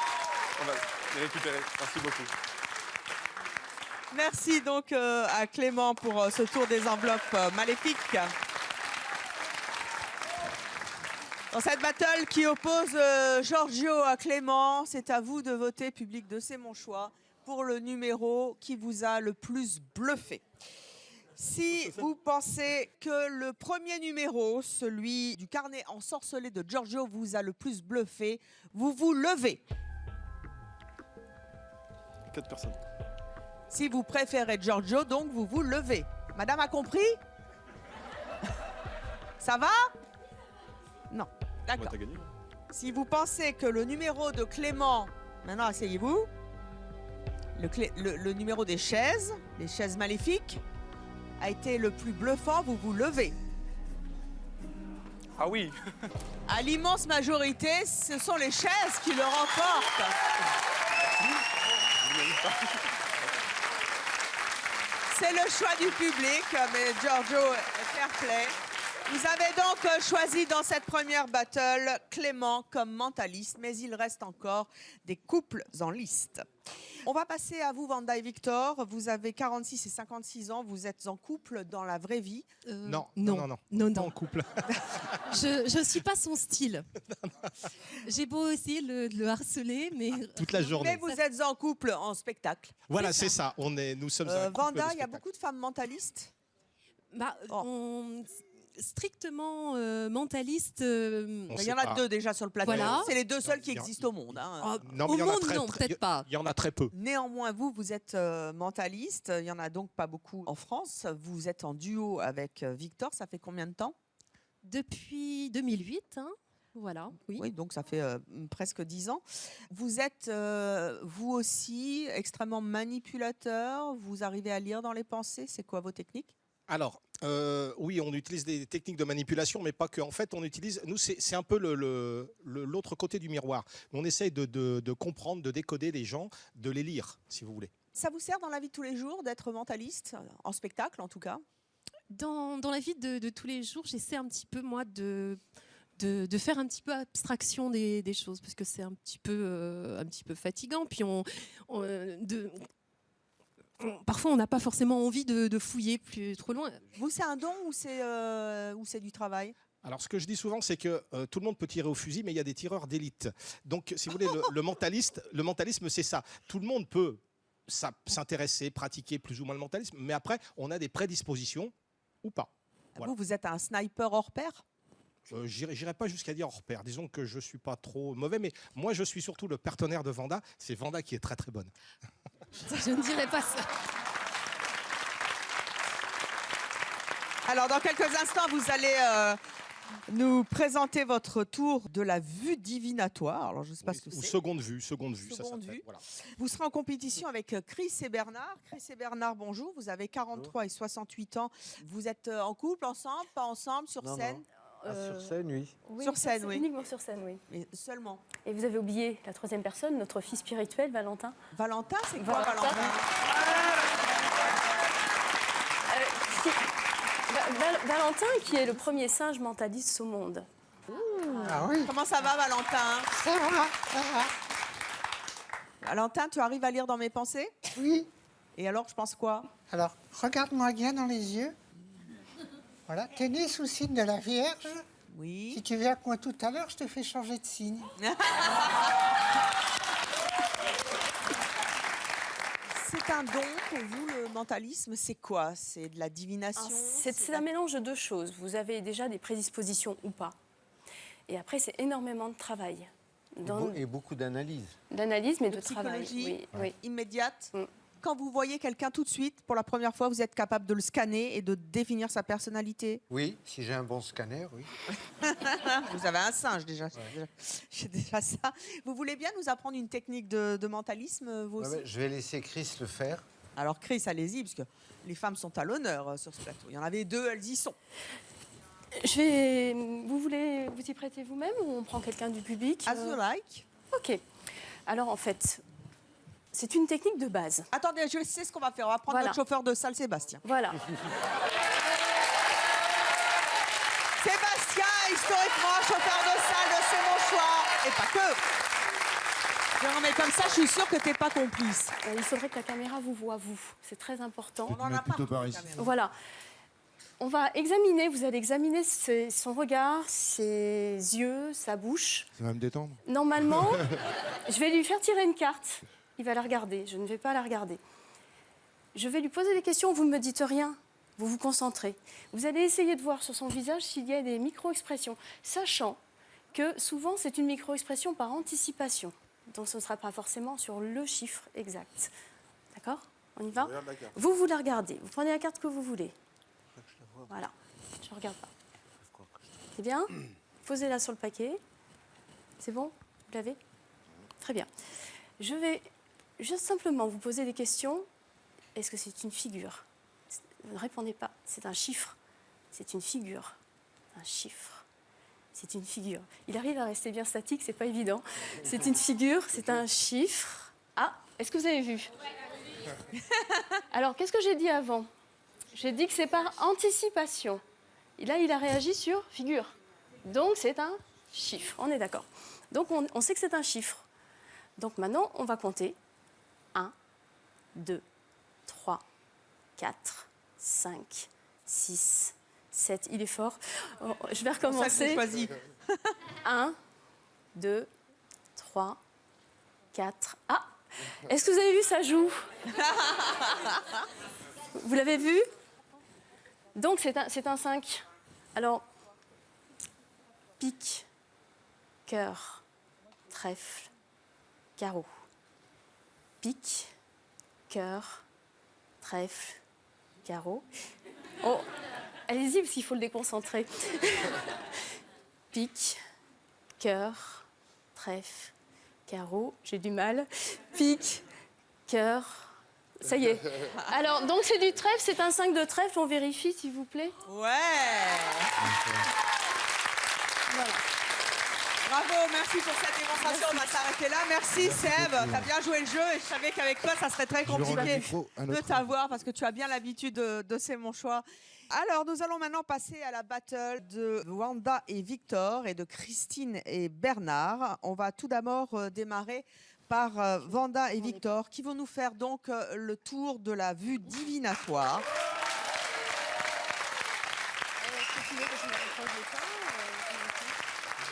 C: On va les récupérer. Merci beaucoup.
A: Merci donc à Clément pour ce tour des enveloppes maléfiques. Dans cette battle qui oppose Giorgio à Clément, c'est à vous de voter, public de C'est mon choix, pour le numéro qui vous a le plus bluffé. Si vous pensez que le premier numéro, celui du carnet ensorcelé de Giorgio, vous a le plus bluffé, vous vous levez.
B: 4 personnes.
A: Si vous préférez Giorgio, donc vous vous levez. Madame a compris? Ça va? Non. D'accord.
B: T'as gagné.
A: Si vous pensez que le numéro de Clément, maintenant asseyez-vous, le numéro des chaises, les chaises maléfiques, a été le plus bluffant, vous vous levez.
C: Ah oui.
A: À l'immense majorité, ce sont les chaises qui le remportent. C'est le choix du public, mais Giorgio est fair play. Vous avez donc choisi dans cette première battle Clément comme mentaliste, mais il reste encore des couples en liste. On va passer à vous, Vanda et Victor. Vous avez 46 et 56 ans, vous êtes en couple dans la vraie vie.
F: Non.
G: Non.
F: Pas en couple.
G: Je suis pas son style. J'ai beau essayer de le harceler, mais
F: Toute la
A: Mais
F: journée.
A: vous êtes en couple en spectacle.
F: Voilà, c'est ça. Nous sommes un couple
A: Vanda,
F: de
A: il y a
F: spectacle.
A: beaucoup de femmes mentalistes.
G: bah,
A: Oh.
G: strictement mentaliste.
F: On
A: Il
F: sait
A: y en a
F: pas.
A: 2 déjà sur le plateau.
G: Voilà.
A: C'est les 2 seuls qui
F: Il y en-
A: existent au monde. Hein.
G: Oh,
F: Non, mais
G: au
F: il y en a
G: monde,
F: très,
G: non,
F: très-
G: peut-être pas.
F: Il y en a très peu.
A: Néanmoins, vous êtes mentaliste. Il n'y en a donc pas beaucoup en France. Vous êtes en duo avec Victor. Ça fait combien de temps?
G: Depuis 2008, hein. Voilà, oui.
A: Oui, donc ça fait presque 10 ans. Vous êtes, vous aussi, extrêmement manipulateur. Vous arrivez à lire dans les pensées. C'est quoi vos techniques?
F: Alors, oui, on utilise des techniques de manipulation, mais pas que. En fait, on utilise. Nous, c'est un peu l'autre côté du miroir. On essaye de comprendre, de décoder les gens, de les lire, si vous voulez.
A: Ça vous sert dans la vie de tous les jours d'être mentaliste, en spectacle en tout cas?
G: Dans la vie de tous les jours, j'essaie un petit peu, moi, de faire un petit peu abstraction des choses, parce que c'est un petit peu fatigant. Puis parfois, on n'a pas forcément envie de fouiller plus trop loin.
A: Vous, c'est un don ou c'est du travail?
F: Alors, ce que je dis souvent, c'est que tout le monde peut tirer au fusil, mais il y a des tireurs d'élite. Donc, si vous voulez, le mentalisme, c'est ça. Tout le monde peut s'intéresser, pratiquer plus ou moins le mentalisme, mais après, on a des prédispositions ou pas. Voilà.
A: Vous êtes un sniper hors pair?
F: J'irai pas jusqu'à dire hors pair. Disons que je suis pas trop mauvais, mais moi, je suis surtout le partenaire de Vanda. C'est Vanda qui est très très bonne.
G: Je ne dirais pas ça.
A: Alors, dans quelques instants, vous allez nous présenter votre tour de la vue divinatoire. Alors, je ne sais pas ce que
F: Ou
A: c'est.
F: seconde vue, ça
A: Seconde
F: s'appelle.
A: vue.
F: Voilà.
A: Vous serez en compétition avec Chris et Bernard. Chris et Bernard, bonjour. Vous avez 43 et 68 ans. Vous êtes en couple, ensemble, pas ensemble, sur scène?
E: Sur scène, oui.
A: Sur scène, oui.
H: Uniquement sur scène, oui.
A: Mais seulement.
H: Et vous avez oublié la troisième personne, notre fille spirituelle, Valentin.
A: Valentin, c'est quoi Valentin?
H: Valentin, qui est le premier singe mentaliste au monde.
E: Ah oui.
A: Comment ça va, Valentin?
E: Ça va, ça va.
A: Valentin, tu arrives à lire dans mes pensées?
E: Oui.
A: Et alors, je pense quoi?
E: Alors, regarde-moi bien dans les yeux. Voilà. T'es né sous le signe de la Vierge.
A: Oui.
E: Si tu viens avec moi tout à l'heure, je te fais changer de signe.
A: C'est un don pour vous, le mentalisme? C'est quoi? C'est de la divination?
H: C'est un mélange de deux choses. Vous avez déjà des prédispositions ou pas. Et après, c'est énormément de travail.
E: Et beaucoup d'analyse.
H: D'analyse, mais
A: De
H: de travail.
A: psychologie
H: Oui, oui.
A: immédiate?
H: Mm.
A: Quand vous voyez quelqu'un tout de suite, pour la première fois, vous êtes capable de le scanner et de définir sa personnalité?
E: Oui, si j'ai un bon scanner, oui.
A: Vous avez un singe déjà. J'ai déjà ça. Vous voulez bien nous apprendre une technique de mentalisme, vous aussi?
E: Je vais laisser Chris le faire.
A: Alors Chris, allez-y, parce que les femmes sont à l'honneur sur ce plateau. Il y en avait 2, elles y sont.
H: Vous voulez vous y prêter vous-même ou on prend quelqu'un du public?
A: As you like.
H: Ok. Alors, en fait, c'est une technique de base.
A: Attendez, je sais ce qu'on va faire. On va prendre
H: Voilà.
A: notre chauffeur de salle, Sébastien.
H: Voilà.
A: Sébastien, historiquement, chauffeur de salle de C'est mon choix. Et pas que. Non, mais comme ça, je suis sûre que t'es pas complice.
H: Il faudrait que la caméra vous voit, vous. C'est très important.
A: On en a pas.
H: Voilà. On va examiner, vous allez examiner son regard, ses yeux, sa bouche.
I: Ça va me détendre.
H: Normalement, je vais lui faire tirer une carte. Il va la regarder. Je ne vais pas la regarder. Je vais lui poser des questions. Vous ne me dites rien. Vous vous concentrez. Vous allez essayer de voir sur son visage s'il y a des micro-expressions, sachant que souvent, c'est une micro-expression par anticipation. Donc, ce ne sera pas forcément sur le chiffre exact. D'accord? On y va? Vous la regardez. Vous prenez la carte que vous voulez. Voilà. Je ne regarde pas. C'est bien? Posez-la sur le paquet. C'est bon? Vous l'avez? Très bien. Je vais juste simplement vous poser des questions. Est-ce que c'est une figure? Ne répondez pas. C'est un chiffre. C'est une figure. Un chiffre. C'est une figure. Il arrive à rester bien statique, c'est pas évident. C'est une figure, c'est un chiffre. Ah, est-ce que vous avez vu? Alors, qu'est-ce que j'ai dit avant? J'ai dit que c'est par anticipation. Et là, il a réagi sur figure. Donc, c'est un chiffre. On est d'accord. Donc, on sait que c'est un chiffre. Donc, maintenant, on va compter. 1, 2, 3, 4, 5, 6, 7. Il est fort. Oh, je vais recommencer. 1, 2, 3, 4. Ah! Est-ce que vous avez vu sa joue? Vous l'avez vu? Donc, c'est un 5. Alors, pique, cœur, trèfle, carreau. Pique, cœur, trèfle, carreau. Oh, allez-y, parce qu'il faut le déconcentrer. Pique, cœur, trèfle, carreau, j'ai du mal, pique, cœur. Ça y est. Alors, donc c'est du trèfle, c'est un 5 de trèfle, on vérifie s'il vous plaît.
A: Ouais.
H: Voilà.
A: Bravo, merci pour cette démonstration. On va s'arrêter là. Merci Seb, tu as bien joué le jeu et je savais qu'avec toi, ça serait très compliqué de t'avoir parce que tu as bien l'habitude de C'est mon choix. Alors, nous allons maintenant passer à la battle de Wanda et Victor et de Christine et Bernard. On va tout d'abord démarrer par Wanda et Victor qui vont nous faire donc le tour de la vue divinatoire.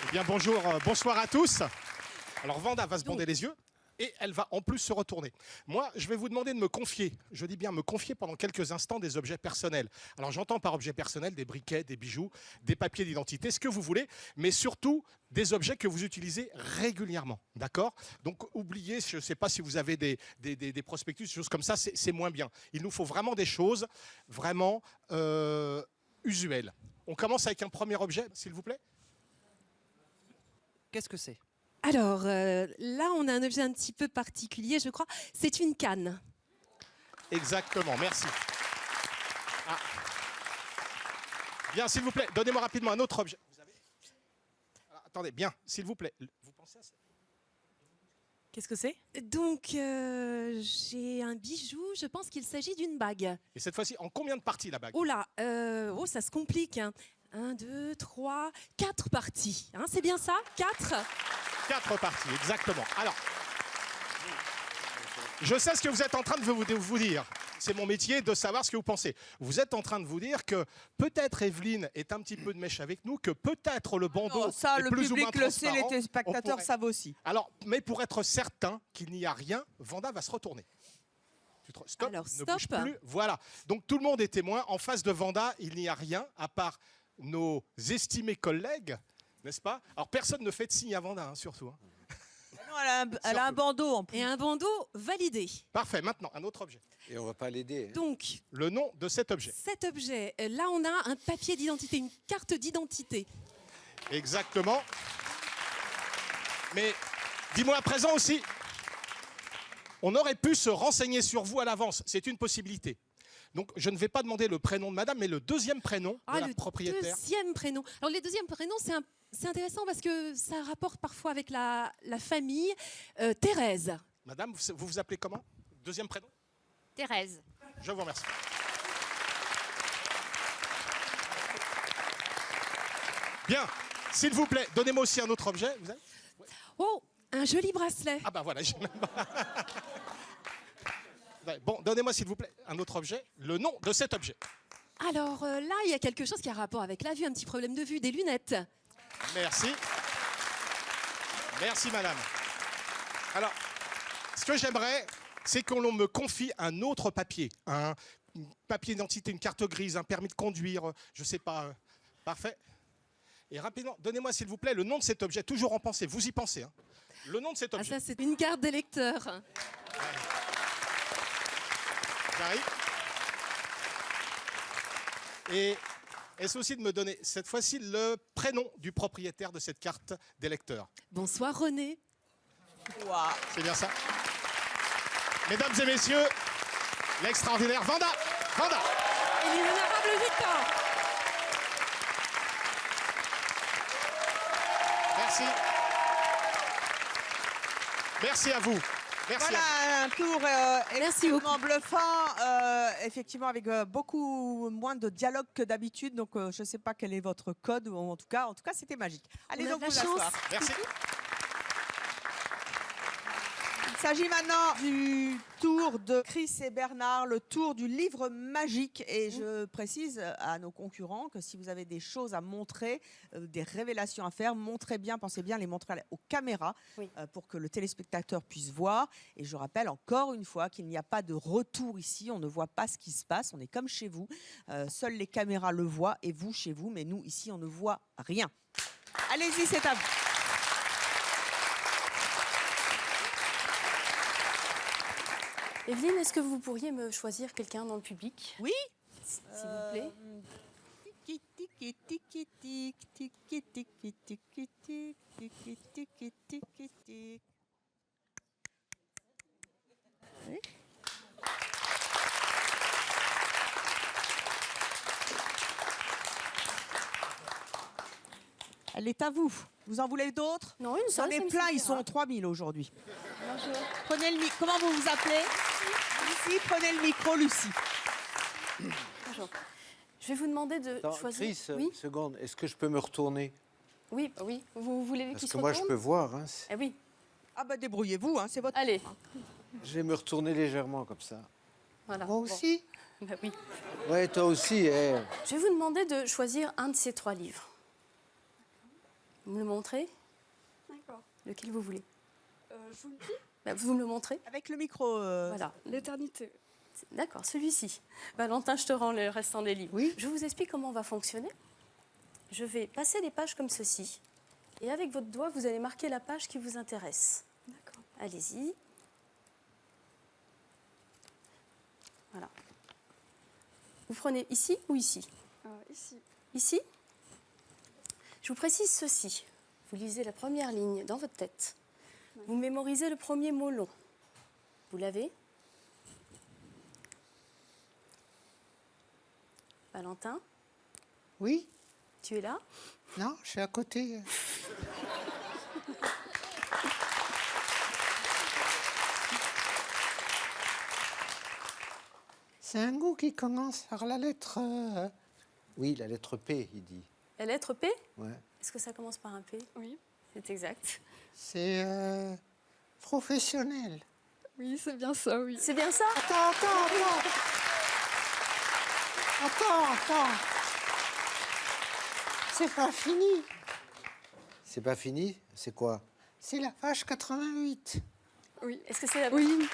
F: Eh bien, bonjour, bonsoir à tous. Alors, Wanda va se bander les yeux et elle va en plus se retourner. Moi, je vais vous demander de me confier, je dis bien me confier pendant quelques instants des objets personnels. Alors, j'entends par objets personnels des briquets, des bijoux, des papiers d'identité, ce que vous voulez, mais surtout des objets que vous utilisez régulièrement, d'accord? Donc, oubliez, je ne sais pas si vous avez des prospectus, des choses comme ça, c'est moins bien. Il nous faut vraiment des choses vraiment usuelles. On commence avec un premier objet, s'il vous plaît.
I: Qu'est-ce que c'est?
G: Alors, là, on a un objet un petit peu particulier, je crois. C'est une canne.
F: Exactement, merci. Ah. Bien, s'il vous plaît, donnez-moi rapidement un autre objet. Vous avez... Alors, attendez, bien, s'il vous plaît. Vous pensez à ça?
I: Qu'est-ce que c'est?
G: Donc, j'ai un bijou, je pense qu'il s'agit d'une bague.
F: Et cette fois-ci, en combien de parties la bague?
G: Oh là, ça se complique. Hein. 1, 2, 3, 4 parties. Hein, c'est bien ça? 4?
F: 4 parties, exactement. Alors, je sais ce que vous êtes en train de vous dire. C'est mon métier de savoir ce que vous pensez. Vous êtes en train de vous dire que peut-être Evelyne est un petit peu de mèche avec nous, que peut-être le bandeau
A: Ça,
F: est
A: le
F: plus ou moins
A: public le sait, les
F: transparent.
A: téléspectateurs savent aussi.
F: Alors, mais pour être certain qu'il n'y a rien, Wanda va se retourner. Stop,
G: Alors,
F: ne
G: stop.
F: bouge plus. Voilà. Donc tout le monde est témoin. En face de Wanda, il n'y a rien à part nos estimés collègues, n'est-ce pas? Alors personne ne fait de signe à Wanda, hein, surtout. Hein.
A: Non, elle a un bandeau en plus.
G: Et un bandeau validé.
F: Parfait. Maintenant, un autre objet.
J: Et on va pas l'aider.
G: Donc,
F: Le nom de cet objet.
G: cet objet, là, on a un papier d'identité, une carte d'identité.
F: Exactement. Mais dis-moi à présent aussi, on aurait pu se renseigner sur vous à l'avance. C'est une possibilité. Donc, je ne vais pas demander le prénom de madame, mais le deuxième prénom de la
G: le
F: propriétaire.
G: deuxième prénom. Alors, les deuxièmes prénoms, c'est intéressant parce que ça rapporte parfois avec la famille. Thérèse.
F: Madame, vous vous appelez comment? Deuxième prénom?
K: Thérèse.
F: Je vous remercie. Bien, s'il vous plaît, donnez-moi aussi un autre objet. Vous avez...
G: Oh, un joli bracelet.
F: Ah bah voilà, j'ai même pas... Bon, donnez-moi s'il vous plaît un autre objet, le nom de cet objet.
G: Alors là, il y a quelque chose qui a rapport avec la vue, un petit problème de vue, des lunettes.
F: Merci. Merci madame. Alors, ce que j'aimerais, c'est qu'on me confie un autre papier. Un papier d'identité, une carte grise, un permis de conduire, je sais pas. Parfait. Et rapidement, donnez-moi s'il vous plaît le nom de cet objet, toujours en pensée, vous y pensez. Hein. Le nom de cet objet.
G: Ah, ça, c'est une carte d'électeur.
F: J'arrive. Et est-ce aussi de me donner, cette fois-ci, le prénom du propriétaire de cette carte d'électeur?
G: Bonsoir René.
A: Wow.
F: C'est bien ça. Mesdames et messieurs, l'extraordinaire Wanda. Wanda.
G: Et l'inénarrable Victor.
F: Merci. Merci à vous. Merci
A: Voilà
F: à
A: un tour extrêmement bluffant, effectivement avec beaucoup moins de dialogue que d'habitude. Donc je ne sais pas quel est votre code, ou en tout cas c'était magique. Allez
G: On a
A: donc
G: de la
A: vous
G: chance.
A: asseoir.
F: Merci.
A: Il s'agit maintenant du tour de Chris et Bernard, le tour du livre magique. Et je précise à nos concurrents que si vous avez des choses à montrer, des révélations à faire, montrez bien, pensez bien à les montrer aux caméras pour que le téléspectateur puisse voir. Et je rappelle encore une fois qu'il n'y a pas de retour ici, on ne voit pas ce qui se passe, on est comme chez vous. Seules les caméras le voient et vous chez vous, mais nous ici on ne voit rien. Allez-y, c'est à vous.
H: Evelyne, est-ce que vous pourriez me choisir quelqu'un dans le public?
A: Oui.
H: S'il vous plaît.
A: Tiki tiki tiki tic, tiki tiki tiki tic, tiki tiki tiki tic. Oui. Elle est à vous. Vous en voulez d'autres?
H: Non, une
A: J'en
H: seule.
A: ai
H: ça me
A: plein, ils
H: suffira.
A: sont 3000 aujourd'hui.
H: Bonjour.
A: Prenez le micro. Comment vous vous appelez? Lucie, prenez le micro, Lucie.
H: Bonjour. Je vais vous demander de
J: Attends,
H: choisir.
J: Chris,
H: Oui,
J: une seconde, est-ce que je peux me retourner?
H: oui, oui. Vous voulez
J: Parce
H: qu'il se
J: que moi, je
H: retourne?
J: peux voir. Hein.
H: Eh oui.
A: Ah bah débrouillez-vous, hein, c'est votre...
H: Allez.
J: Je vais me retourner légèrement comme ça.
H: Voilà.
E: Moi
H: Bon.
E: aussi.
H: Bah oui.
J: Ouais, toi aussi. Eh.
H: Je vais vous demander de choisir un de ces 3 livres. Vous me le montrez?
K: D'accord.
H: Lequel vous voulez?
K: Je vous le dis,
H: Bah, vous me le montrez?
A: Avec le micro.
H: Voilà.
K: l'éternité.
H: D'accord, celui-ci. Valentin, je te rends le restant des livres.
E: Oui.
H: Je vous explique comment on va fonctionner. Je vais passer les pages comme ceci. Et avec votre doigt, vous allez marquer la page qui vous intéresse.
K: D'accord.
H: Allez-y. Voilà. Vous prenez ici ou ici?
K: Ici.
H: Ici. Je vous précise ceci. Vous lisez la première ligne dans votre tête. Vous mémorisez le premier mot long. Vous l'avez? Valentin,
E: Oui.
H: tu es là?
E: Non, je suis à côté. C'est un goût qui commence par la lettre.
J: Oui, la lettre P, il dit.
H: La lettre P?
J: Ouais.
H: Est-ce que ça commence par un P?
K: Oui.
H: C'est exact.
E: C'est professionnel.
K: Oui, c'est bien ça, oui.
H: C'est bien ça?
E: Attends. C'est pas fini.
J: C'est pas fini? C'est quoi?
E: C'est la page 88.
K: Oui.
H: Est-ce que c'est la
K: Oui.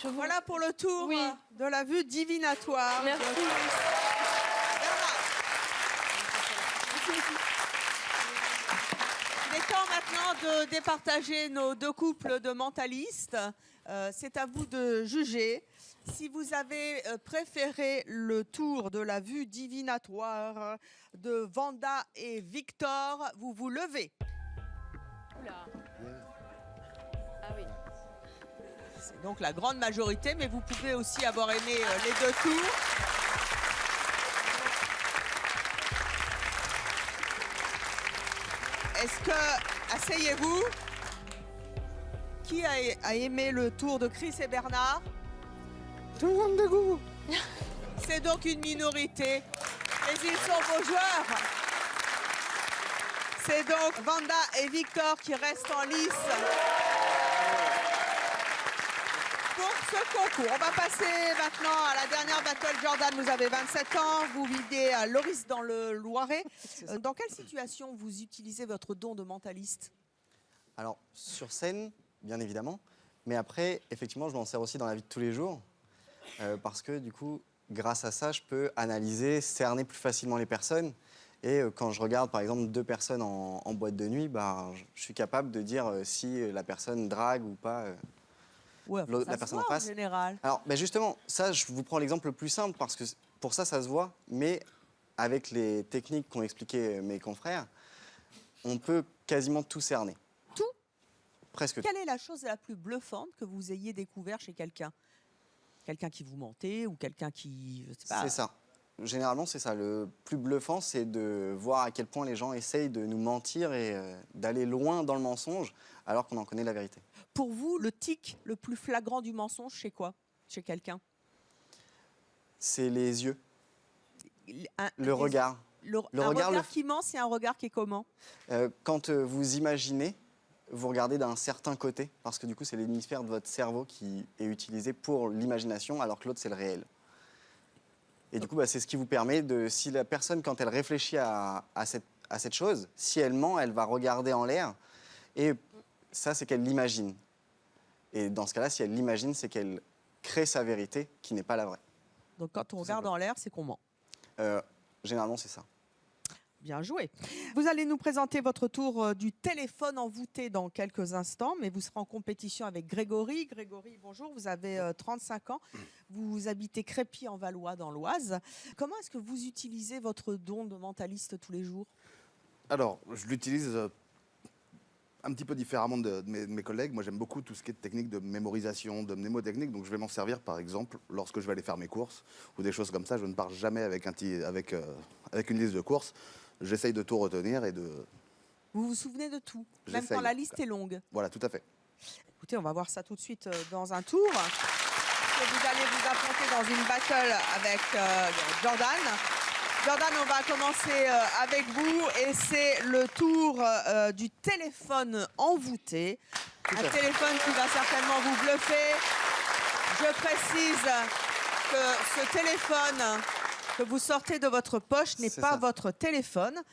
H: Je vous-
A: Voilà pour le tour
H: Oui.
A: de la vue divinatoire.
H: Merci.
A: Il est temps maintenant de départager nos 2 couples de mentalistes. C'est à vous de juger. Si vous avez préféré le tour de la vue divinatoire de Vanda et Victor, vous vous levez.
H: Oula. Ah oui.
A: C'est donc la grande majorité, mais vous pouvez aussi avoir aimé les 2 tours. Est-ce que... Asseyez-vous. Qui a aimé le tour de Chris et Bernard?
E: Tout le monde de goût.
A: C'est donc une minorité, mais ils sont vos joueurs. C'est donc Vanda et Victor qui restent en lice pour ce concours. On va passer maintenant à la dernière battle. Jordan, vous avez 27 ans, vous vivez à Loris dans le Loiret. Dans quelle situation vous utilisez votre don de mentaliste?
L: Alors, sur scène, bien évidemment, mais après, effectivement, je m'en sers aussi dans la vie de tous les jours, parce que du coup, grâce à ça, je peux analyser, cerner plus facilement les personnes. Et quand je regarde, par exemple, 2 personnes en boîte de nuit, bah, je suis capable de dire si la personne drague ou pas
A: Ouais,
L: la personne en face.
A: En général.
L: Alors, ben justement, ça, je vous prends l'exemple le plus simple, parce que pour ça, ça se voit, mais avec les techniques qu'ont expliqué mes confrères, on peut quasiment tout cerner.
A: Tout?
L: Presque tout.
A: Quelle est la chose la plus bluffante que vous ayez découvert chez quelqu'un? Quelqu'un qui vous mentait ou quelqu'un qui... je sais pas.
L: C'est ça. Généralement, c'est ça. Le plus bluffant, c'est de voir à quel point les gens essayent de nous mentir et d'aller loin dans le mensonge, alors qu'on en connaît la vérité.
A: Pour vous, le tic le plus flagrant du mensonge, c'est quoi? Chez quelqu'un?
L: C'est les yeux, le
A: des-
L: regard.
A: un regard qui ment, c'est un regard qui est comment?
L: Quand vous imaginez, vous regardez d'un certain côté, parce que du coup, c'est l'hémisphère de votre cerveau qui est utilisé pour l'imagination, alors que l'autre, c'est le réel. Et du coup, bah, c'est ce qui vous permet de, si la personne, quand elle réfléchit à cette chose, si elle ment, elle va regarder en l'air, et ça, c'est qu'elle l'imagine. Et dans ce cas-là, si elle l'imagine, c'est qu'elle crée sa vérité, qui n'est pas la vraie.
A: Donc quand on regarde en l'air, c'est qu'on ment.
L: Généralement, c'est ça.
A: Bien joué. Vous allez nous présenter votre tour du téléphone envoûté dans quelques instants, mais vous serez en compétition avec Grégory. Grégory, bonjour, vous avez 35 ans. Vous habitez Crépy en Valois, dans l'Oise. Comment est-ce que vous utilisez votre don de mentaliste tous les jours?
M: Alors, je l'utilise un petit peu différemment de mes collègues. Moi, j'aime beaucoup tout ce qui est technique de mémorisation, de mnémotechnique. Donc, je vais m'en servir, par exemple, lorsque je vais aller faire mes courses ou des choses comme ça. Je ne pars jamais avec une liste de courses. J'essaye de tout retenir et de...
A: Vous vous souvenez de tout, même
M: J'essaye,
A: quand la
M: en tout
A: liste
M: cas.
A: est longue.
M: Voilà, tout à fait.
A: Écoutez, on va voir ça tout de suite dans un tour. Vous allez vous affronter dans une battle avec Jordan. Jordan, on va commencer avec vous et c'est le tour du téléphone envoûté. Un téléphone qui va certainement vous bluffer. Je précise que ce téléphone que vous sortez de votre poche n'est pas votre téléphone.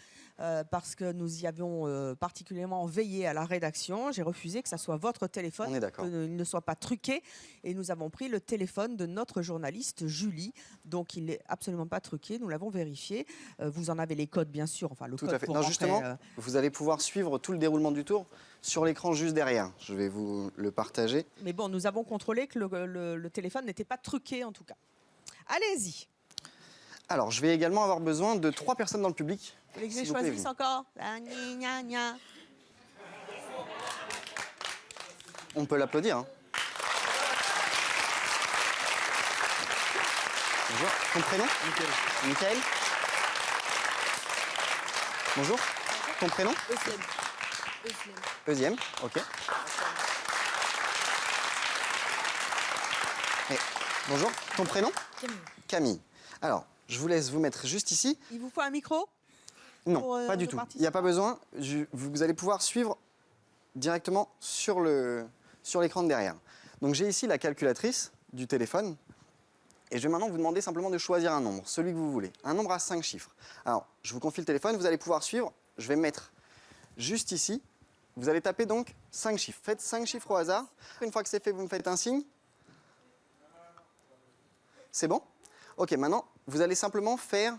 A: Parce que nous y avions particulièrement veillé à la rédaction. J'ai refusé que ça soit votre téléphone,
L: On est d'accord.
A: qu'il ne soit pas truqué. Et nous avons pris le téléphone de notre journaliste Julie. Donc il n'est absolument pas truqué, nous l'avons vérifié. Vous en avez les codes, bien sûr. Enfin, le
L: Tout
A: code
L: à fait.
A: pour
L: Non,
A: rentrer,
L: justement, vous allez pouvoir suivre tout le déroulement du tour sur l'écran juste derrière. Je vais vous le partager.
A: Mais bon, nous avons contrôlé que le téléphone n'était pas truqué, en tout cas. Allez-y.
L: Alors, je vais également avoir besoin de 3 personnes dans le public.
A: Vous voulez que je
L: S'il vous plaît,
A: choisisse encore? Ah, gna, gna, gna.
L: On peut l'applaudir. Hein. Bonjour. Ton prénom? Michael. Bonjour. Ton prénom? Eusième. Ok. Et bonjour. Ton prénom? Camille. Alors, je vous laisse vous mettre juste ici.
A: Il vous faut un micro?
L: Non,
A: pour,
L: pas du
A: de
L: tout. Il
A: participer.
L: n'y a pas besoin. Vous allez pouvoir suivre directement sur l'écran de derrière. Donc j'ai ici la calculatrice du téléphone. Et je vais maintenant vous demander simplement de choisir un nombre, celui que vous voulez. Un nombre à 5 chiffres. Alors, je vous confie le téléphone, vous allez pouvoir suivre. Je vais mettre juste ici. Vous allez taper donc 5 chiffres. Faites 5 chiffres au hasard. Une fois que c'est fait, vous me faites un signe. C'est bon? Ok, maintenant, vous allez simplement faire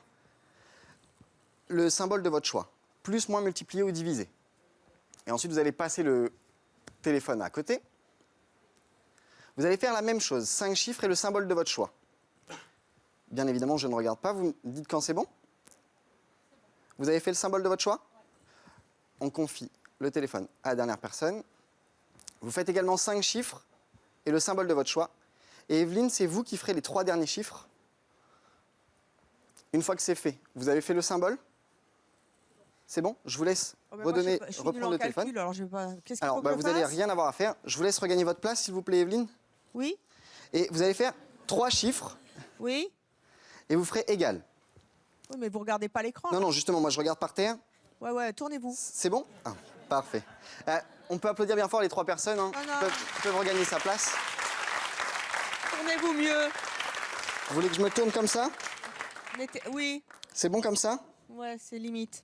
L: le symbole de votre choix. Plus, moins, multiplier ou diviser. Et ensuite, vous allez passer le téléphone à côté. Vous allez faire la même chose, 5 chiffres et le symbole de votre choix. Bien évidemment, je ne regarde pas, vous me dites quand c'est bon. Vous avez fait le symbole de votre choix? On confie le téléphone à la dernière personne. Vous faites également 5 chiffres et le symbole de votre choix. Et Evelyne, c'est vous qui ferez les 3 derniers chiffres. Une fois que c'est fait, vous avez fait le symbole? C'est bon? Je vous laisse
A: Oh, ben moi,
L: redonner,
A: je suis nulle
L: reprendre
A: en
L: le
A: calcul,
L: téléphone.
A: alors je vais pas... Qu'est-ce qu'il
L: Alors,
A: faut
L: bah,
A: que je
L: vous n'allez
A: fasse?
L: rien avoir à faire. Je vous laisse regagner votre place, s'il vous plaît, Evelyne.
A: Oui?
L: Et vous allez faire 3 chiffres
A: Oui?
L: et vous ferez égal.
A: Oui, mais vous regardez pas l'écran.
L: Non,
A: là.
L: non, justement, moi, je regarde par terre.
A: Ouais, tournez-vous.
L: C'est bon? Ah, parfait. On peut applaudir bien fort les 3 personnes. Hein,
A: non.
L: peuvent regagner sa place.
A: Tournez-vous mieux.
L: Vous voulez que je me tourne comme ça?
A: Oui.
L: C'est bon comme ça?
A: Ouais, c'est limite.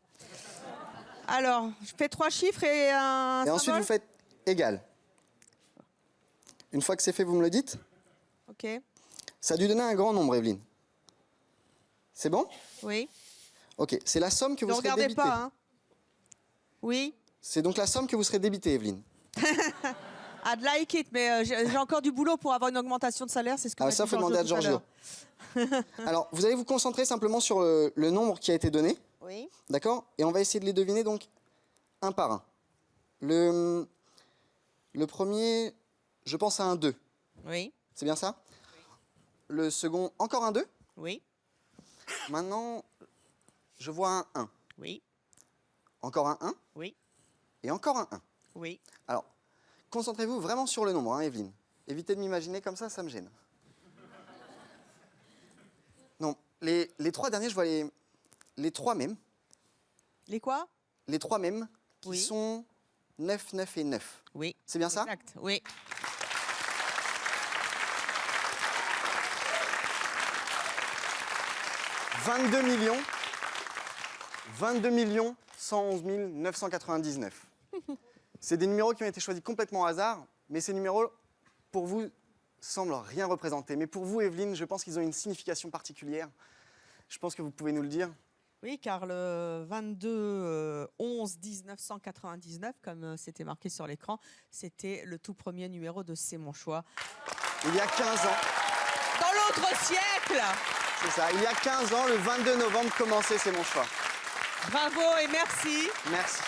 A: Alors, je fais 3 chiffres et un
L: Et ensuite,
A: symbole?
L: vous faites égal. Une fois que c'est fait, vous me le dites?
A: Ok.
L: Ça a dû donner un grand nombre, Evelyne. C'est bon?
A: Oui.
L: Ok, c'est la somme que vous
A: Ne
L: serez
A: regardez
L: débitée.
A: pas, hein. Oui.
L: C'est donc la somme que vous serez débitée, Evelyne.
A: I'd like it, mais j'ai encore du boulot pour avoir une augmentation de salaire, c'est ce que m'a
L: Ça,
A: dit
L: faut demander à
A: Giorgio tout
L: Giorgio. Alors, vous allez vous concentrer simplement sur le nombre qui a été donné.
A: Oui.
L: D'accord? Et on va essayer de les deviner donc un par un. Le premier, je pense à un 2.
A: Oui.
L: C'est bien ça? Le second, encore un 2.
A: Oui.
L: Maintenant, je vois un 1.
A: Oui.
L: Encore un 1.
A: Oui.
L: Et encore un 1.
A: Oui.
L: Alors, concentrez-vous vraiment sur le nombre, hein, Evelyne. Évitez de m'imaginer comme ça me gêne. Non, les 3 derniers, je vois les 3 mêmes.
A: Les quoi?
L: Les 3 mêmes qui
A: Oui.
L: sont 9, 9 et 9.
A: Oui.
L: C'est bien ça?
A: Exact, oui.
L: « 22 111 999. C'est des numéros qui ont été choisis complètement au hasard, mais ces numéros, pour vous, semblent rien représenter. Mais pour vous, Evelyne, je pense qu'ils ont une signification particulière. Je pense que vous pouvez nous le dire.
A: Oui, car le 22/11/1999, comme c'était marqué sur l'écran, c'était le tout premier numéro de C'est mon choix.
L: Il y a 15 ans.
A: Dans l'autre siècle!
L: C'est ça, il y a 15 ans, le 22 novembre, commençait C'est mon choix.
A: Bravo et merci.
L: Merci.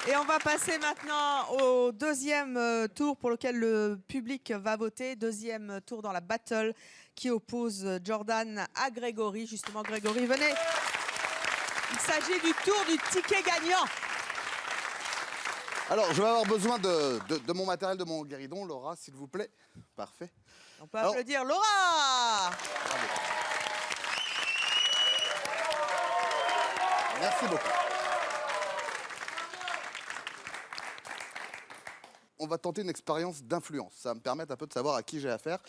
A: Et on va passer maintenant au deuxième tour pour lequel le public va voter. Deuxième tour dans la battle qui oppose Jordan à Grégory. Justement, Grégory, venez. Il s'agit du tour du ticket gagnant.
M: Alors, je vais avoir besoin de mon matériel, de mon guéridon. Laura, s'il vous plaît. Parfait.
A: On peut applaudir Laura.
M: Merci beaucoup. On va tenter une expérience d'influence. Ça va me permettre un peu de savoir à qui j'ai affaire.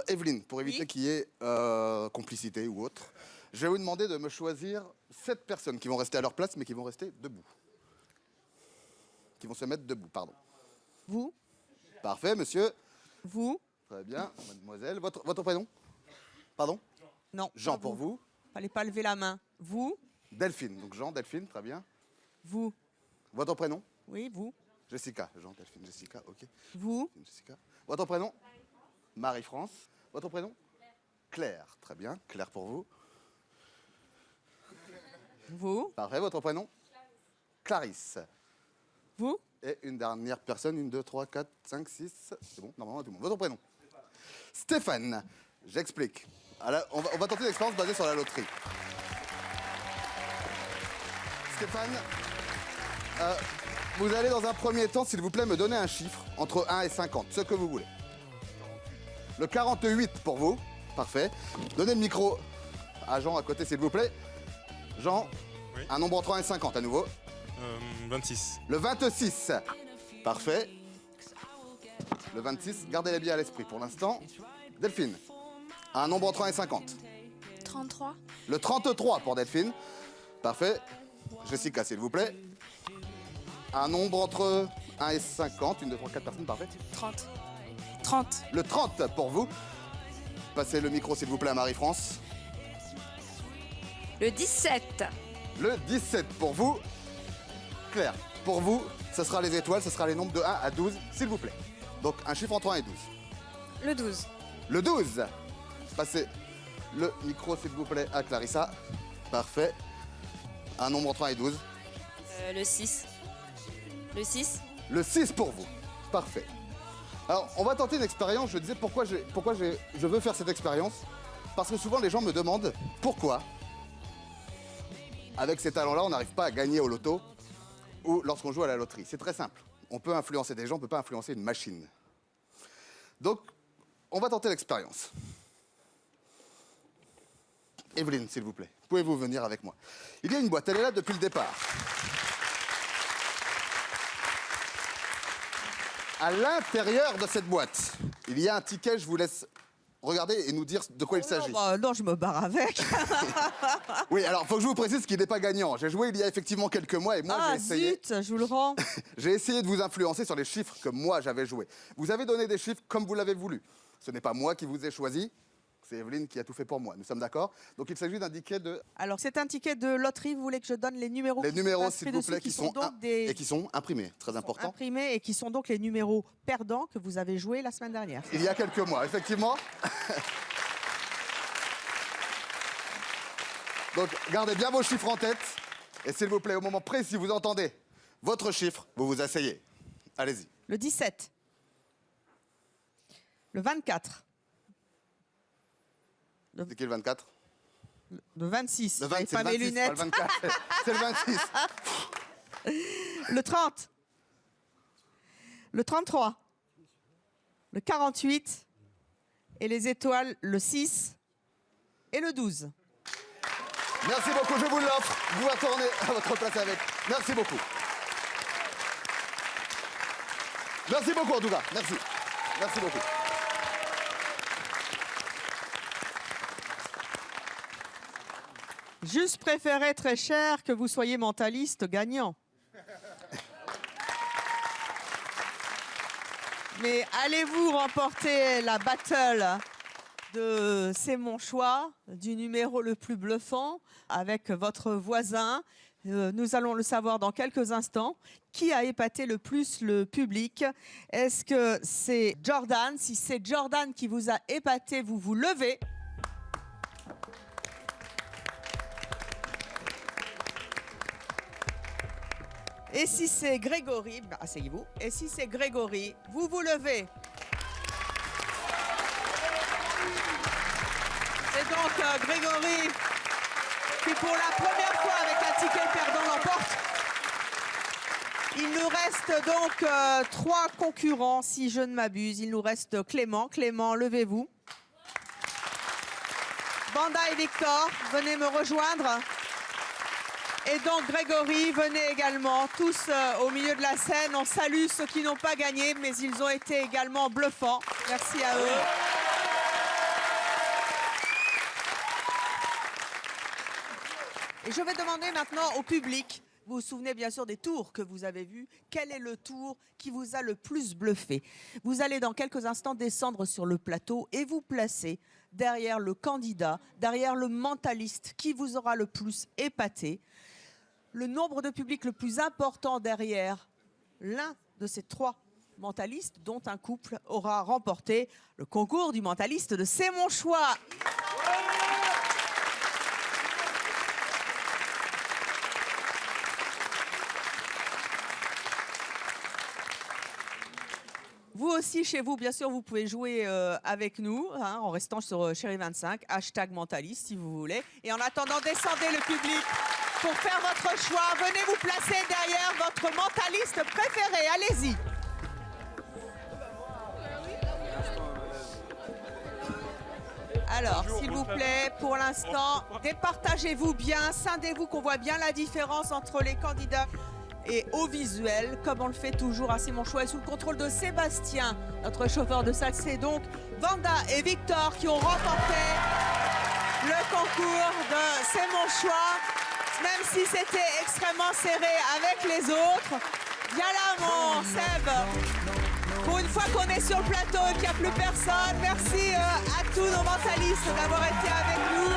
M: Evelyne, pour éviter qu'il y ait complicité ou autre, je vais vous demander de me choisir 7 personnes qui vont rester à leur place, mais qui vont rester debout. Qui vont se mettre debout, pardon.
A: Vous.
M: Parfait, monsieur.
A: Vous.
M: Très bien, mademoiselle. Votre prénom? Pardon?
A: Non.
M: Jean, pour vous.
A: Fallait pas lever la main. Vous.
M: Delphine. Donc Jean, Delphine, très bien.
A: Vous.
M: Votre prénom?
A: Oui, vous.
M: Jessica. Jean, Delphine, Jessica, ok.
A: Vous.
M: Jessica. Votre prénom? Marie-France. Votre prénom? Claire. Très bien. Claire pour vous.
A: Vous.
M: Parfait. Votre prénom? Clarisse.
A: Vous.
M: Et une dernière personne. 1, 2, 3, 4, 5, 6. C'est bon, normalement tout le monde. Votre prénom? Stéphane. J'explique. On va tenter une expérience basée sur la loterie. Stéphane, vous allez dans un premier temps, s'il vous plaît, me donner un chiffre entre 1 et 50, ce que vous voulez. Le 48 pour vous. Parfait. Donnez le micro à Jean à côté, s'il vous plaît. Jean,
N: oui.
M: Un nombre entre 1 et 50 à nouveau.
N: 26.
M: Le 26. Parfait. Le 26, gardez-les bien à l'esprit pour l'instant. Delphine, un nombre entre 1 et 50.
K: 33.
M: Le 33 pour Delphine. Parfait. Jessica, s'il vous plaît. Un nombre entre 1 et 50. 1, 2, 3, 4 personnes, parfait.
K: 30. 30.
M: Le 30 pour vous. Passez le micro, s'il vous plaît, à Marie-France.
K: Le 17.
M: Le 17 pour vous. Claire, pour vous, ce sera les étoiles, ce sera les nombres de 1 à 12, s'il vous plaît. Donc, un chiffre entre 1 et 12.
K: Le 12.
M: Le 12. Passez le micro, s'il vous plaît, à Clarissa. Parfait. Un nombre entre 1 et 12.
K: Le 6. Le 6.
M: Le 6 pour vous. Parfait. Alors, on va tenter une expérience. Je disais pourquoi je veux faire cette expérience. Parce que souvent, les gens me demandent pourquoi, avec ces talents-là, on n'arrive pas à gagner au loto ou lorsqu'on joue à la loterie. C'est très simple. On peut influencer des gens, on ne peut pas influencer une machine. Donc, on va tenter l'expérience. Evelyne, s'il vous plaît, pouvez-vous venir avec moi? Il y a une boîte, elle est là depuis le départ. À l'intérieur de cette boîte, il y a un ticket, je vous laisse regarder et nous dire de quoi il s'agit.
A: Non, je me barre avec.
M: Oui, alors il faut que je vous précise qu'il n'est pas gagnant. J'ai joué il y a effectivement quelques mois et moi j'ai essayé.
A: Zut, je vous le rends.
M: J'ai essayé de vous influencer sur les chiffres que moi j'avais joués. Vous avez donné des chiffres comme vous l'avez voulu. Ce n'est pas moi qui vous ai choisi, c'est Evelyne qui a tout fait pour moi. Nous sommes d'accord? Donc il s'agit d'un ticket de...
A: Alors, c'est un ticket de loterie. Vous voulez que je donne les numéros?
M: Les numéros, s'il vous plaît,
A: qui sont donc des...
M: et qui sont imprimés, très important.
A: Imprimés et qui sont donc les numéros perdants que vous avez joués la semaine dernière.
M: Il y a quelques mois, effectivement. Donc, gardez bien vos chiffres en tête. Et s'il vous plaît, au moment précis, vous entendez votre chiffre, vous vous asseyez. Allez-y.
A: Le 17. Le 24.
M: C'est qui le 24?
A: Le 26.
M: Le 26,
A: pas mes lunettes.
M: pas le 24. C'est le 26.
A: Le 30. Le 33. Le 48. Et les étoiles, le 6 et le 12.
M: Merci beaucoup, je vous l'offre. Vous retournez à votre place avec. Merci beaucoup. Merci beaucoup en tout cas. Merci. Merci beaucoup.
A: Juste préféré très cher que vous soyez mentaliste gagnant. Mais allez-vous remporter la battle de C'est mon choix, du numéro le plus bluffant avec votre voisin. Nous allons le savoir dans quelques instants. Qui a épaté le plus le public? Est-ce que c'est Jordan? Si c'est Jordan qui vous a épaté, vous vous levez. Et si c'est Grégory, asseyez-vous. Et si c'est Grégory, vous vous levez. C'est donc Grégory qui, pour la première fois avec un ticket perdant, l'emporte. Il nous reste donc 3 concurrents, si je ne m'abuse. Il nous reste Clément. Clément, levez-vous. Vanda et Victor, venez me rejoindre. Et donc Grégory, venez également, tous au milieu de la scène. On salue ceux qui n'ont pas gagné, mais ils ont été également bluffants. Merci à eux. Et je vais demander maintenant au public, vous vous souvenez bien sûr des tours que vous avez vus, quel est le tour qui vous a le plus bluffé? Vous allez dans quelques instants descendre sur le plateau et vous placer derrière le candidat, derrière le mentaliste qui vous aura le plus épaté. Le nombre de public le plus important derrière l'un de ces 3 mentalistes, dont un couple aura remporté le concours du mentaliste de C'est mon choix. Vous aussi, chez vous, bien sûr, vous pouvez jouer avec nous, hein, en restant sur Chérie 25, #mentaliste si vous voulez. Et en attendant, descendez le public pour faire votre choix. Venez vous placer derrière votre mentaliste préféré. Allez-y. Alors, s'il vous plaît, pour l'instant, départagez-vous bien, scindez-vous, qu'on voit bien la différence entre les candidats. Et au visuel, comme on le fait toujours à C'est mon choix, et sous le contrôle de Sébastien, notre chauffeur de salle. C'est donc Vanda et Victor qui ont remporté le concours de C'est mon choix, même si c'était extrêmement serré avec les autres. Viens là, mon Seb. Pour une fois qu'on est sur le plateau et qu'il n'y a plus personne, merci à tous nos mentalistes d'avoir été avec nous.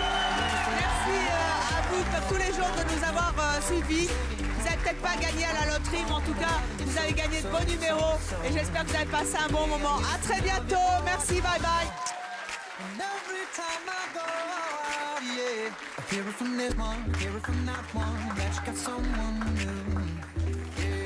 A: Merci à vous, comme tous les jours, de nous avoir suivis. Vous n'avez peut-être pas gagné à la loterie, mais en tout cas, vous avez gagné de bons numéros. Et j'espère que vous avez passé un bon moment. À très bientôt. Merci, bye bye.
O: Hear it from this one, hear it from that one, that you got someone new. Yeah.